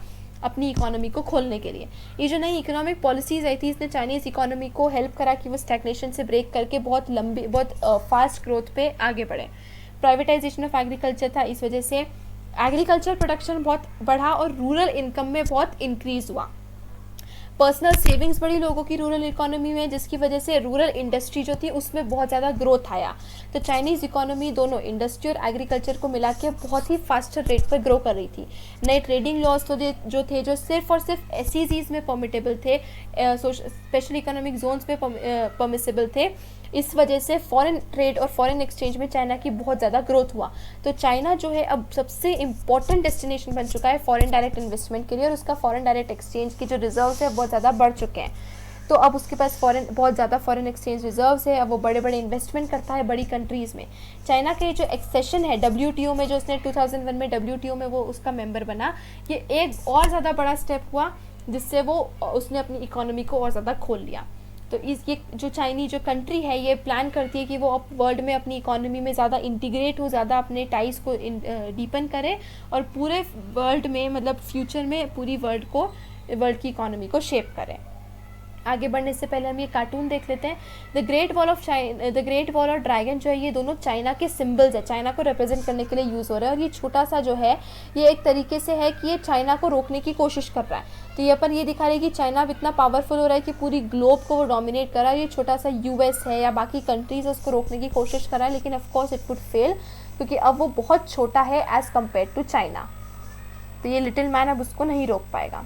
A: अपनी इकोनॉमी को खोलने के लिए। ये जो नई इकोनॉमिक पॉलिसीज़ आई थी इसने चाइनीज़ इकोनॉमी को हेल्प करा कि वो स्टैग्नेशन से ब्रेक करके बहुत लंबी, बहुत फास्ट ग्रोथ पे आगे बढ़े। प्राइवेटाइजेशन ऑफ एग्रीकल्चर था, इस वजह से एग्रीकल्चर प्रोडक्शन बहुत बढ़ा और रूरल इनकम में बहुत इंक्रीज़ हुआ। पर्सनल सेविंग्स बढ़ी लोगों की रूरल इकोनॉमी में, जिसकी वजह से रूरल इंडस्ट्री जो थी उसमें बहुत ज़्यादा ग्रोथ आया। तो चाइनीज़ इकोनॉमी दोनों इंडस्ट्री और एग्रीकल्चर को मिला के बहुत ही फास्टर रेट पर ग्रो कर रही थी। नए ट्रेडिंग लॉज तो जो सिर्फ और सिर्फ एसईजीज में परमिटेबल थे, स्पेशल इकोनॉमिक जोन्स में परमिसेबल थे। इस वजह से फॉरेन ट्रेड और फॉरेन एक्सचेंज में चाइना की बहुत ज़्यादा ग्रोथ हुआ। तो चाइना जो है अब सबसे इम्पॉर्टेंट डेस्टिनेशन बन चुका है फॉरेन डायरेक्ट इन्वेस्टमेंट के लिए और उसका फॉरेन डायरेक्ट एक्सचेंज की जो रिजर्व्स है बहुत ज़्यादा बढ़ चुके हैं। तो अब उसके पास बहुत ज़्यादा फॉरेन एक्सचेंज रिजर्व्स है। अब वो बड़े बड़े इन्वेस्टमेंट करता है बड़ी कंट्रीज़ में। चाइना के जो एक्सेशन है WTO में, जो उसने 2001 में WTO में वो उसका मेंबर बना, ये एक और ज़्यादा बड़ा स्टेप हुआ जिससे उसने अपनी इकोनॉमी को और ज़्यादा खोल लिया। तो ये जो चाइनी जो कंट्री है ये प्लान करती है कि वो अब वर्ल्ड में अपनी इकोनॉमी में ज़्यादा इंटीग्रेट हो, ज़्यादा अपने टाइज को डीपन करे और पूरे वर्ल्ड में, मतलब फ्यूचर में पूरी वर्ल्ड की इकोनॉमी को शेप करें। आगे बढ़ने से पहले हम ये कार्टून देख लेते हैं। द ग्रेट वॉल और ड्रैगन जो है ये दोनों चाइना के सिंबल्स है, चाइना को रिप्रेजेंट करने के लिए यूज़ हो रहा है। और ये छोटा सा जो है ये एक तरीके से है कि ये चाइना को रोकने की कोशिश कर रहा है। तो ये पर ये दिखा रही है कि चाइना अब इतना पावरफुल हो रहा है कि पूरी ग्लोब को वो डोमिनेट कर रहा है। ये छोटा सा यूएस है या बाकी कंट्रीज उसको रोकने की कोशिश कर रहा है, लेकिन ऑफकोर्स इट वुड फेल क्योंकि अब वो बहुत छोटा है एज़ कम्पेयर टू चाइना। तो ये लिटिल मैन अब उसको नहीं रोक पाएगा।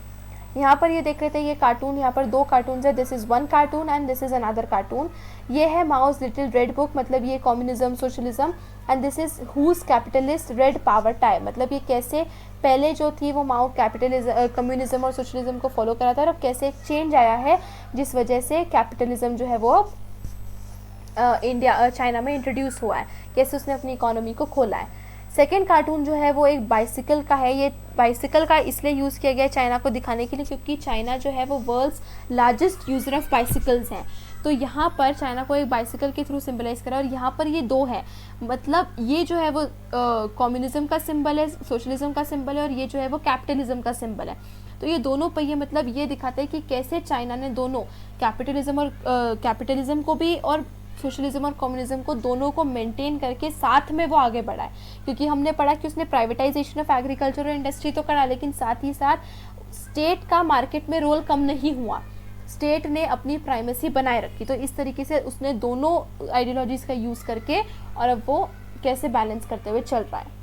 A: यहाँ पर ये देख रहे थे, ये कार्टून, यहाँ पर 2 कार्टून है, this is one cartoon and this is another cartoon. ये है माओज लिटिल रेड बुक, मतलब ये communism socialism, and this is whose capitalist red power tie, मतलब ये कैसे पहले जो थी वो माओ कैपिटलिज्म कम्युनिज्म और सोशलिज्म को फॉलो करा था, और अब कैसे एक चेंज आया है जिस वजह से कैपिटलिज्म जो है वो इंडिया चाइना में इंट्रोड्यूस हुआ है, कैसे उसने अपनी इकोनॉमी को खोला है। सेकेंड कार्टून जो है वो एक बाइसिकल का है। ये बाइसिकल का इसलिए यूज़ किया गया है चाइना को दिखाने के लिए क्योंकि चाइना जो है वो world's largest user of bicycles हैं। तो यहाँ पर चाइना को एक बाइसिकल के थ्रू सिंबलाइज करा, और यहाँ पर ये 2 है, मतलब ये जो है वो कम्युनिज्म का सिंबल है, सोशलिज्म का सिंबल है, और ये जो है वो कैपिटलिज्म का सिंबल है। तो ये दोनों पहिए मतलब ये दिखाते हैं कि कैसे चाइना ने दोनों कैपिटलिज्म को भी और सोशलिज्म और कम्युनिज्म को दोनों को मेंटेन करके साथ में वो आगे बढ़ा है। क्योंकि हमने पढ़ा कि उसने प्राइवेटाइजेशन ऑफ एग्रीकल्चर और इंडस्ट्री तो करा, लेकिन साथ ही साथ स्टेट का मार्केट में रोल कम नहीं हुआ, स्टेट ने अपनी प्राइमेसी बनाए रखी। तो इस तरीके से उसने दोनों आइडियोलॉजीज़ का यूज़ करके और अब वो कैसे बैलेंस करते हुए चल रहा है।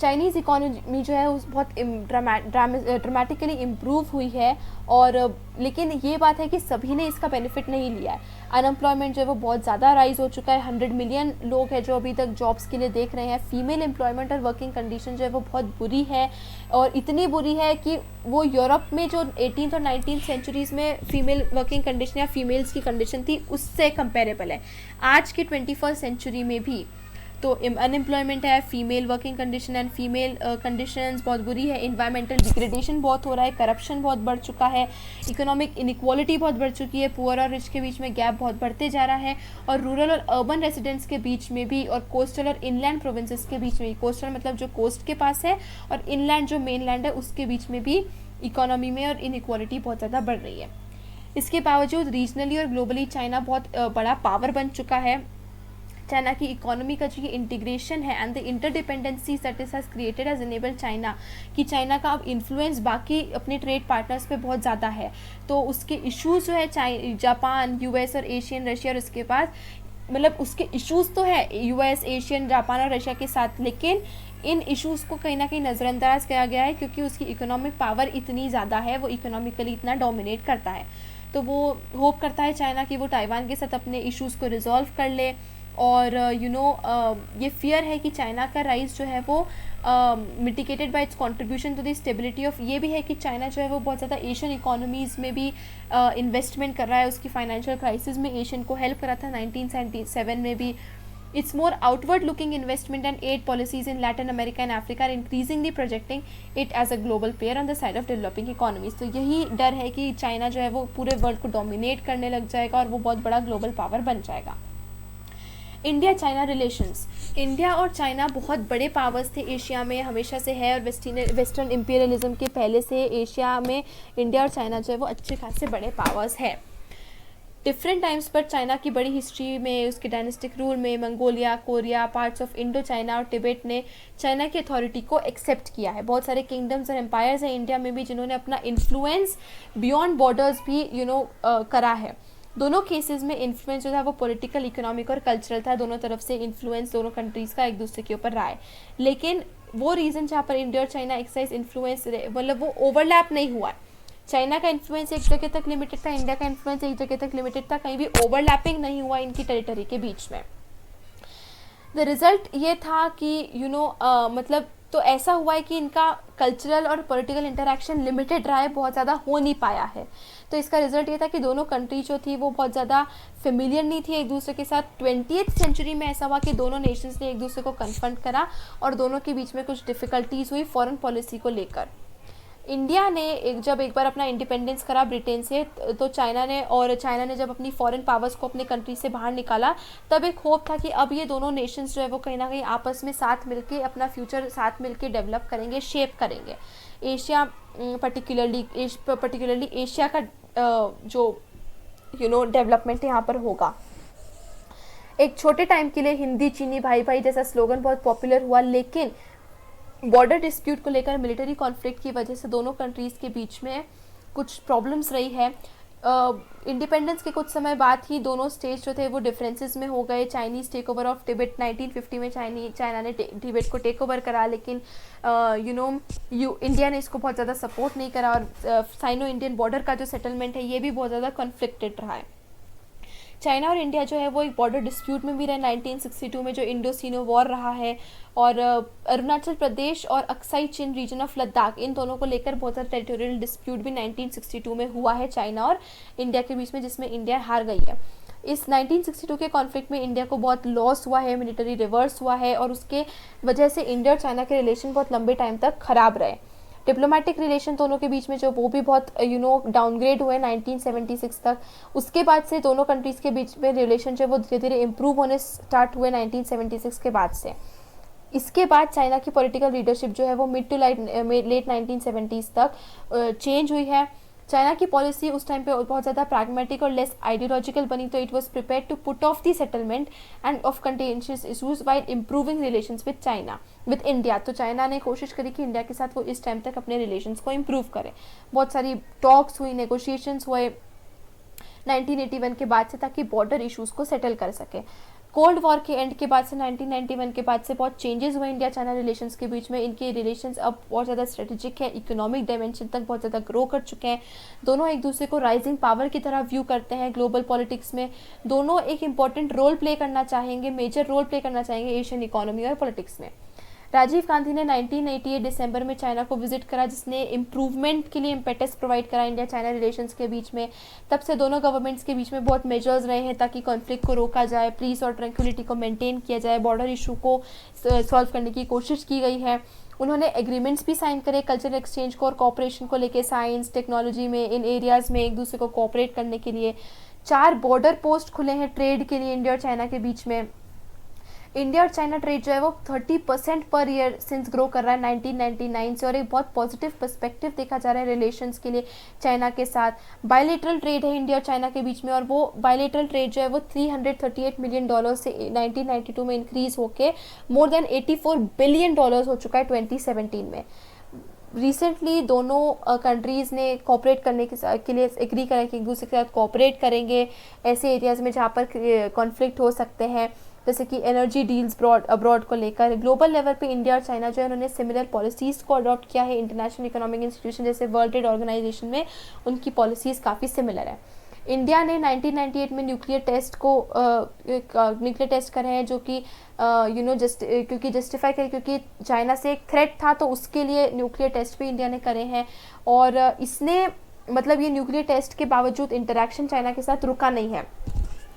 A: चाइनीज़ इकोनॉमी जो है उस बहुत ड्रामेटिकली इम्प्रूव हुई है, और लेकिन ये बात है कि सभी ने इसका बेनिफिट नहीं लिया है। अनएम्प्लॉयमेंट जो है वो बहुत ज़्यादा राइज हो चुका है, 100 मिलियन लोग हैं जो अभी तक जॉब्स के लिए देख रहे हैं। फीमेल एम्प्लॉयमेंट और वर्किंग कंडीशन जो है वो बहुत बुरी है, और इतनी बुरी है कि वो यूरोप में जो 18th और 19th सेंचुरीज़ में फीमेल वर्किंग कंडीशन या फीमेल्स की कंडीशन थी उससे कंपेरेबल है आज की 21st सेंचुरी में भी। तो अनएम्प्लॉयमेंट है, female working condition and female conditions बहुत बुरी है, इन्वायरमेंटल डिग्रेडेशन बहुत हो रहा है, करप्शन बहुत बढ़ चुका है, इकोनॉमिक इनइक्वालिटी बहुत बढ़ चुकी है, पुअर और रिच के बीच में गैप बहुत बढ़ते जा रहा है, और रूरल और अर्बन रेसिडेंट्स के बीच में भी, और कोस्टल और इनलैंड प्रोविंसेस के बीच में, कोस्टल मतलब जो कोस्ट के पास है और इनलैंड जो मेन लैंड है उसके बीच में भी इकोनॉमी में और इनइक्वालिटी बहुत ज़्यादा बढ़ रही है। इसके बावजूद रीजनली और ग्लोबली चाइना बहुत बड़ा पावर बन चुका है। चाइना की इकोनॉमी का जो ये इंटीग्रेशन है and the interdependency that is has created has enabled China, कि चाइना का अब इन्फ्लुएंस बाकी अपने ट्रेड पार्टनर्स पे बहुत ज़्यादा है। तो उसके इश्यूज जो है जापान, यूएस और एशियन, रशिया और उसके पास, मतलब उसके इश्यूज तो है यूएस, एशियन, जापान और रशिया के साथ, लेकिन इन इश्यूज़ को कहीं ना कहीं नज़रअंदाज किया गया है क्योंकि उसकी इकोनॉमिक पावर इतनी ज़्यादा है, वो इकोनॉमिकली इतना डोमिनेट करता है। तो वो होप करता है चाइना कि वो ताइवान के साथ अपने इश्यूज़ को रिजॉल्व कर ले, और ये फियर है कि चाइना का राइज जो है वो mitigated by its contribution to the stability of, ये भी है कि चाइना जो है वो बहुत ज़्यादा एशियन इकोनॉमीज़ में भी इन्वेस्टमेंट कर रहा है। उसकी फाइनेंशियल क्राइसिस में एशियन को हेल्प करा था 1977 में भी। Its more outward looking investment and aid policies in Latin America and Africa are increasingly projecting it as a global player on the side of developing economies. तो यही डर है कि चाइना जो है वो पूरे वर्ल्ड को डोमिनेट करने लग जाएगा और वो बहुत बड़ा ग्लोबल पावर बन जाएगा। इंडिया चाइना रिलेशंस, इंडिया और चाइना बहुत बड़े पावर्स थे एशिया में, हमेशा से है, और वेस्टर्न इम्पीरियलिज्म के पहले से एशिया में इंडिया और चाइना जो है वो अच्छे खासे बड़े पावर्स है। डिफरेंट टाइम्स पर चाइना की बड़ी हिस्ट्री में, उसके डायनेस्टिक रूल में, Mongolia, Korea, parts of Indo China और तिब्बत ने चाइना की अथॉरिटी को एक्सेप्ट किया है। बहुत सारे किंगडम्स और एम्पायर्स हैं इंडिया में भी जिन्होंने अपना इन्फ्लुएंस बियॉन्ड बॉर्डर्स भी करा है। दोनों केसेस में इन्फ्लुएंस जो था वो पॉलिटिकल, इकोनॉमिक और कल्चरल था। दोनों तरफ से इन्फ्लुएंस दोनों कंट्रीज़ का एक दूसरे के ऊपर रहा है, लेकिन वो रीज़न जहाँ पर इंडिया और चाइना एक्साइज इन्फ्लुएंस, मतलब वो ओवरलैप नहीं हुआ। चाइना का इन्फ्लुएंस एक जगह तक लिमिटेड था, इंडिया का इन्फ्लुएंस एक जगह तक लिमिटेड था, कहीं भी ओवरलैपिंग नहीं हुआ इनकी टेरिटरी के बीच में। द रिज़ल्ट ये था कि मतलब तो ऐसा हुआ है कि इनका कल्चरल और पॉलिटिकल इंटरेक्शन लिमिटेड रहा है, बहुत ज़्यादा हो नहीं पाया है। तो इसका रिजल्ट ये था कि दोनों कंट्री जो थी वो बहुत ज़्यादा फेमिलियर नहीं थी एक दूसरे के साथ। 20th सेंचुरी में ऐसा हुआ कि दोनों नेशंस ने एक दूसरे को कन्फ्रंट करा और दोनों के बीच में कुछ डिफ़िकल्टीज़ हुई फॉरेन पॉलिसी को लेकर। इंडिया ने जब एक बार अपना इंडिपेंडेंस करा ब्रिटेन से, तो चाइना ने जब अपनी फॉरेन पावर्स को अपने कंट्री से बाहर निकाला, तब एक होप था कि अब ये दोनों नेशंस जो है वो कहीं ना कहीं आपस में साथ मिलके अपना फ्यूचर साथ मिलके डेवलप करेंगे, शेप करेंगे। एशिया पर्टिकुलरली एशिया का जो डेवलपमेंट यहाँ पर होगा। एक छोटे टाइम के लिए हिंदी चीनी भाई भाई जैसा स्लोगन बहुत पॉपुलर हुआ, लेकिन बॉर्डर डिस्प्यूट को लेकर मिलिट्री कॉन्फ्लिक्ट की वजह से दोनों कंट्रीज़ के बीच में कुछ प्रॉब्लम्स रही है। इंडिपेंडेंस के कुछ समय बाद ही दोनों स्टेट्स जो थे वो डिफरेंसेस में हो गए। Chinese take over of Tibet 1950 में चाइना ने तिब्बत को टेक ओवर करा, लेकिन इंडिया ने इसको बहुत ज़्यादा सपोर्ट नहीं करा, और साइनो इंडियन बॉर्डर का जो सेटलमेंट है ये भी बहुत ज़्यादा कॉन्फ्लिक्टेड रहा है। चाइना और इंडिया जो है वो एक बॉर्डर डिस्प्यूट में भी रहे 1962 में, जो इंडो सीनो वॉर रहा है, और अरुणाचल प्रदेश और अक्साई चिन रीजन ऑफ लद्दाख, इन दोनों को लेकर बहुत सारा टेरिटोरियल डिस्प्यूट भी 1962 में हुआ है चाइना और इंडिया के बीच में, जिसमें इंडिया हार गई है। इस 1962 के कॉन्फ्लिक्ट में इंडिया को बहुत लॉस हुआ है, मिलिट्री रिवर्स हुआ है, और उसके वजह से इंडिया और चाइना के रिलेशन बहुत लंबे टाइम तक खराब रहे। डिप्लोमेटिक रिलेशन दोनों के बीच में जो वो भी बहुत डाउनग्रेड हुए 1976 तक। उसके बाद से दोनों कंट्रीज़ के बीच में रिलेशन जो वो धीरे धीरे इम्प्रूव होने स्टार्ट हुए 1976 के बाद से। इसके बाद चाइना की पॉलिटिकल लीडरशिप जो है वो मिड टू लेट 1970s तक चेंज हुई है। चाइना की पॉलिसी उस टाइम पे बहुत ज़्यादा प्रैग्मेटिक और लेस आइडियोलॉजिकल बनी, तो it was prepare to put off the settlement and of contentious issues while improving relations with India. तो चाइना ने कोशिश करी कि इंडिया के साथ वो इस टाइम तक अपने रिलेशंस को इम्प्रूव करे। बहुत सारी टॉक्स हुई, नेगोशिएशंस हुए 1981 के बाद से, ताकि बॉर्डर इशूज़ को सेटल कर सके। कोल्ड वॉर के एंड के बाद से 1991 के बाद से बहुत चेंजेस हुए इंडिया चाइना रिलेशंस के बीच में। इनके रिलेशंस अब बहुत ज़्यादा स्ट्रेटेजिक है, इकोनॉमिक डायमेंशन तक बहुत ज़्यादा ग्रो कर चुके हैं। दोनों एक दूसरे को राइजिंग पावर की तरह व्यू करते हैं ग्लोबल पॉलिटिक्स में। दोनों एक इंपॉर्टेंट रोल प्ले करना चाहेंगे, मेजर रोल प्ले करना चाहेंगे एशियन इकोनॉमी और पॉलिटिक्स में। राजीव गांधी ने 1988 दिसंबर में चाइना को विजिट करा, जिसने इम्प्रूवमेंट के लिए इम्पेटस प्रोवाइड करा इंडिया चाइना रिलेशंस के बीच में। तब से दोनों गवर्नमेंट्स के बीच में बहुत मेजर्स रहे हैं ताकि कॉन्फ्लिक्ट को रोका जाए, पीस और ट्रैंक्विलिटी को मेंटेन किया जाए, बॉर्डर इशू को सॉल्व करने की कोशिश की गई है। उन्होंने एग्रीमेंट्स भी साइन करे कल्चरल एक्सचेंज को और कॉपरेशन को लेके, साइंस टेक्नोलॉजी में, इन एरियाज़ में एक दूसरे को कोऑपरेट करने के लिए। 4 बॉर्डर पोस्ट खुले हैं ट्रेड के लिए इंडिया और चाइना के बीच में। इंडिया और चाइना ट्रेड जो है वो 30% पर ईयर सिंस ग्रो कर रहा है 1999 से, और एक बहुत पॉजिटिव पर्सपेक्टिव देखा जा रहा है रिलेशंस के लिए चाइना के साथ। बायलेटरल ट्रेड है इंडिया और चाइना के बीच में, और वो बायलेटरल ट्रेड जो है वो $338 मिलियन से 1992 में इंक्रीज होके मोर देन $84 बिलियन हो चुका है 2017 में। रिसेंटली दोनों कंट्रीज़ ने कोऑपरेट करने के लिए एग्री करा कि एक दूसरे के साथ कोऑपरेट करेंगे ऐसे एरियाज़ में जहाँ पर कॉन्फ्लिक्ट हो सकते हैं, जैसे कि एनर्जी डील्स अब्रॉड को लेकर। ग्लोबल लेवल पे इंडिया और चाइना जो है उन्होंने सिमिलर पॉलिसीज़ को अडॉप्ट किया है। इंटरनेशनल इकोनॉमिक इंस्टीट्यूशन जैसे वर्ल्ड ट्रेड ऑर्गेनाइजेशन में उनकी पॉलिसीज़ काफ़ी सिमिलर है। इंडिया ने 1998 में न्यूक्लियर टेस्ट करे हैं, जो कि क्योंकि जस्टिफाई करे क्योंकि चाइना से एक थ्रेट था, तो उसके लिए न्यूक्लियर टेस्ट भी इंडिया ने करे हैं। और इसने मतलब ये न्यूक्लियर टेस्ट के बावजूद इंटरेक्शन चाइना के साथ रुका नहीं है।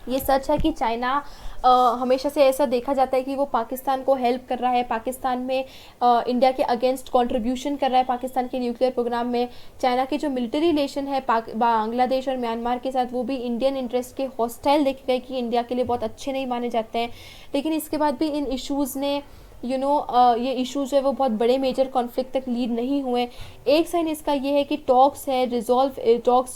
A: ये सच है कि चाइना हमेशा से ऐसा देखा जाता है कि वो पाकिस्तान को हेल्प कर रहा है, पाकिस्तान में इंडिया के अगेंस्ट कंट्रीब्यूशन कर रहा है पाकिस्तान के न्यूक्लियर प्रोग्राम में। चाइना की जो मिलिट्री रिलेशन है बांग्लादेश और म्यांमार के साथ, वो भी इंडियन इंटरेस्ट के हॉस्टाइल देखे गए कि इंडिया के लिए बहुत अच्छे नहीं माने जाते हैं। लेकिन इसके बाद भी इन इश्यूज़ ने ये इशूज़ जो है वो बहुत बड़े मेजर कॉन्फ्लिक्ट तक लीड नहीं हुए। एक साइन इसका ये है कि टॉक्स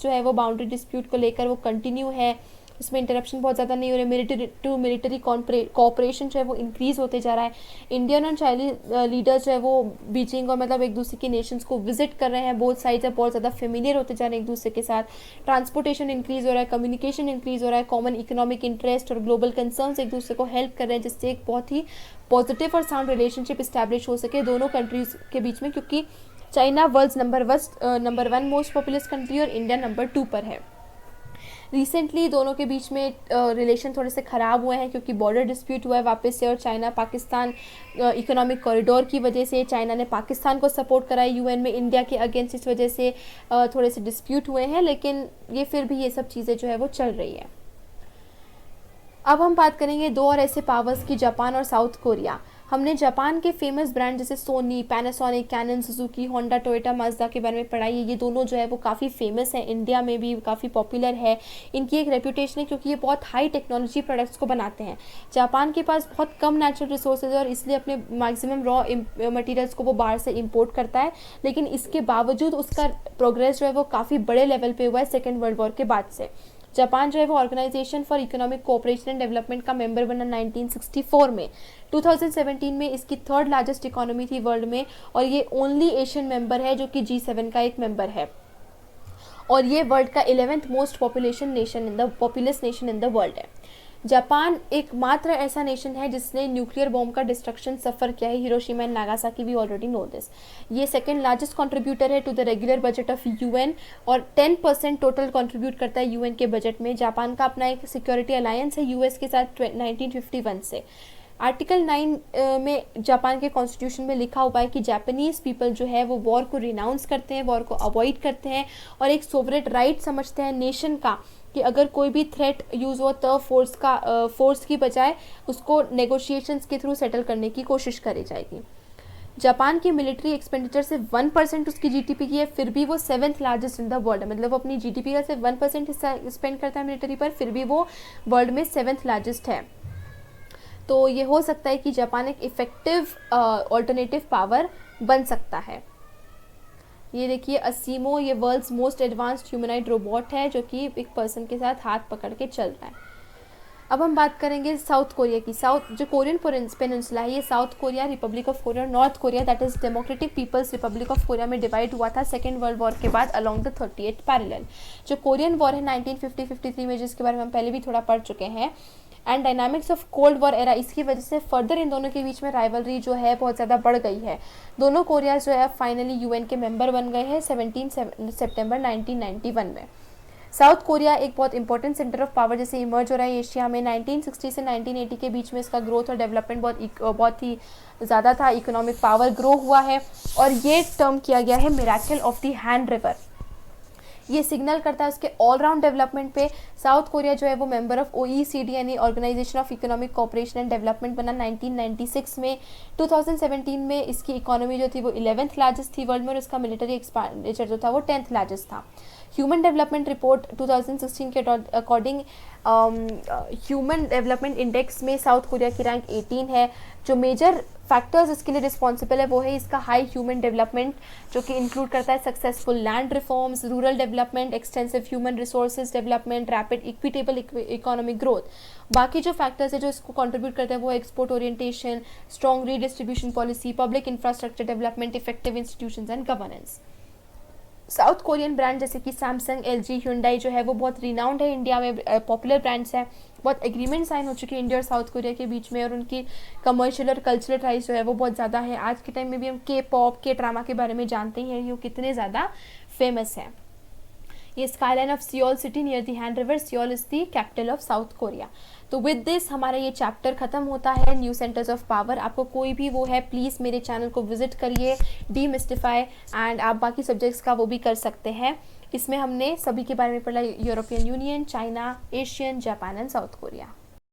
A: जो है वो बाउंड्री डिस्प्यूट को लेकर वो कंटिन्यू है, उसमें इंटरप्शन बहुत ज़्यादा नहीं हो रहे। मिलिट्री टू मिलिट्री कोऑपरेशन जो है वो इंक्रीज़ होते जा रहा है। इंडियन और चाइनीज लीडर्स जो है वो बीजिंग और मतलब एक दूसरे की नेशंस को विजिट कर रहे हैं। बोथ साइड्स बहुत ज़्यादा फेमिलियर होते जा रहे हैं एक दूसरे के साथ। ट्रांसपोर्टेशन इंक्रीज़ हो रहा है, कम्युनिकेशन इंक्रीज़ हो रहा है, कॉमन इकोनॉमिक इंटरेस्ट और ग्लोबल कंसर्न्स एक दूसरे को हेल्प कर रहे हैं, जिससे एक बहुत ही पॉजिटिव और साउंड रिलेशनशिप इस्टेब्लिश हो सके दोनों कंट्रीज़ के बीच में, क्योंकि China world's number 1 most populous country और इंडिया नंबर 2 पर है। रिसेंटली दोनों के बीच में रिलेशन थोड़े से ख़राब हुए हैं क्योंकि बॉर्डर डिस्प्यूट हुआ है वापस से, और चाइना पाकिस्तान इकोनॉमिक कॉरिडोर की वजह से चाइना ने पाकिस्तान को सपोर्ट करा है यूएन में इंडिया के अगेंस्ट, इस वजह से थोड़े से डिस्प्यूट हुए हैं। लेकिन ये फिर भी ये सब चीज़ें जो है वो चल रही है। अब हम बात करेंगे 2 और ऐसे पावर्स की, जापान और साउथ कोरिया। हमने जापान के फेमस ब्रांड जैसे Sony, Panasonic, Canon, Suzuki, Honda, Toyota, Mazda के बारे में पढ़ाई है। ये दोनों जो है वो काफ़ी फेमस है, इंडिया में भी काफ़ी पॉपुलर है। इनकी एक रेपुटेशन है क्योंकि ये बहुत हाई टेक्नोलॉजी प्रोडक्ट्स को बनाते हैं। जापान के पास बहुत कम नेचुरल रिसोर्सेज है और इसलिए अपने मैक्सिमम रॉ मटेरियल्स को वो बाहर से इम्पोर्ट करता है, लेकिन इसके बावजूद उसका प्रोग्रेस जो है वो काफ़ी बड़े लेवल पर हुआ है सेकेंड वर्ल्ड वॉर के बाद से। जापान जो है वो organisation for economic cooperation and development का मेंबर बना 1964 में। 2017 में इसकी 3rd लार्जेस्ट इकोनॉमी थी वर्ल्ड में, और ये ओनली एशियन मेंबर है जो कि G7 का एक मेंबर है। और ये वर्ल्ड का 11th most populous nation in the world है। जापान एकमात्र ऐसा नेशन है जिसने न्यूक्लियर बॉम्ब का डिस्ट्रक्शन सफ़र किया है, Hiroshima and Nagasaki, we already know this. ये सेकंड लार्जेस्ट कंट्रीब्यूटर है to the regular budget of UN और 10% टोटल कंट्रीब्यूट करता है यूएन के बजट में। जापान का अपना एक सिक्योरिटी अलायंस है यूएस के साथ 1951 से। आर्टिकल 9 में जापान के कॉन्स्टिट्यूशन में लिखा हुआ है कि जापानीज़ पीपल जो है वो वॉर को रिनाउंस करते हैं, वॉर को अवॉइड करते हैं और एक सोवरेट राइट समझते हैं नेशन का कि अगर कोई भी थ्रेट यूज़ हो तो फोर्स की बजाय उसको नेगोशिएशंस के थ्रू सेटल करने की कोशिश करी जाएगी। जापान की मिलिट्री एक्सपेंडिचर से 1% उसकी जीडीपी की है, फिर भी वो 7th largest in the world है। मतलब वो अपनी जीडीपी का सिर्फ 1% हिस्सा स्पेंड करता है मिलिट्री पर, फिर भी वो वर्ल्ड में 7th लार्जेस्ट है। तो ये हो सकता है कि जापान एक इफ़ेक्टिव ऑल्टरनेटिव पावर बन सकता है। ये देखिए असीमो, ये world's most advanced humanoid robot है जो कि एक पर्सन के साथ हाथ पकड़ के चल रहा है। अब हम बात करेंगे साउथ कोरिया की। जो कोरियन पेनिनसुला है ये South Korea, Republic of Korea और North Korea that is Democratic People's Republic of Korea में डिवाइड हुआ था सेकेंड वर्ल्ड वॉर के बाद अलोंग द 38th पैरेलल। जो कोरियन वॉर है 1950-53 में, जिसके बारे में हम पहले भी थोड़ा पढ़ चुके हैं, and dynamics of cold war era, इसकी वजह से फर्दर इन दोनों के बीच में राइवलरी जो है बहुत ज़्यादा बढ़ गई है। दोनों कोरिया जो है फाइनली यूएन के मेंबर बन गए हैं 17 सितंबर 1991 में। साउथ कोरिया एक बहुत इंपॉर्टेंट सेंटर ऑफ पावर जैसे इमर्ज हो रहा है एशिया में। 1960 से 1980 के बीच में इसका ग्रोथ और डेवलपमेंट बहुत ही ज़्यादा था, इकोनॉमिक पावर ग्रो हुआ है और ये टर्म किया गया है miracle of the hand river. ये सिग्नल करता है उसके ऑलराउंड डेवलपमेंट पे। साउथ कोरिया जो है वो मेंबर ऑफ OECD यानी organisation of economic cooperation and development बना 1996 में। 2017 में इसकी इकोनॉमी जो थी वो 11th लार्जेस्ट थी वर्ल्ड में और इसका मिलिट्री एक्सपेंडिचर जो था वो 10th लार्जेस्ट था। ह्यूमन डेवलपमेंट रिपोर्ट 2016 के अकॉर्डिंग ह्यूमन डेवलपमेंट इंडेक्स में साउथ कोरिया की रैंक 18 है। जो मेजर फैक्टर्स इसके लिए रिस्पॉन्सिबल है वो है इसका हाई ह्यूमन डेवलपमेंट जो कि इंक्लूड करता है successful land reforms, rural development, extensive human resources development, rapid equitable economic growth. बाकी जो फैक्टर्स है जो इसको कंट्रीब्यूट करते हैं वो export orientation, strong redistribution policy, public infrastructure development, effective institutions and governance. South Korean brand जैसे कि सैमसंग, LG, Hyundai जो है वो बहुत रिनाउंड है, इंडिया में पॉपुलर ब्रांड्स हैं। बहुत एग्रीमेंट साइन हो चुके हैं इंडिया और साउथ कोरिया के बीच में और उनकी कमर्शियल और कल्चरल टाइज जो है वो बहुत ज़्यादा है। आज के टाइम में भी हम K-pop, K-ड्रामा के बारे में जानते हैं ये कितने ज़्यादा फेमस है। ये skyline of Seoul city near the hand river, Seoul is the capital of south Korea. तो विद दिस हमारा ये चैप्टर खत्म होता है न्यू सेंटर्स ऑफ पावर। आपको कोई भी वो है प्लीज़ मेरे चैनल को विजिट करिए, डीमिस्टिफाई, एंड आप बाकी सब्जेक्ट्स का वो भी कर सकते हैं। इसमें हमने सभी के बारे में पढ़ा, European union, China, Asian, Japan and south Korea.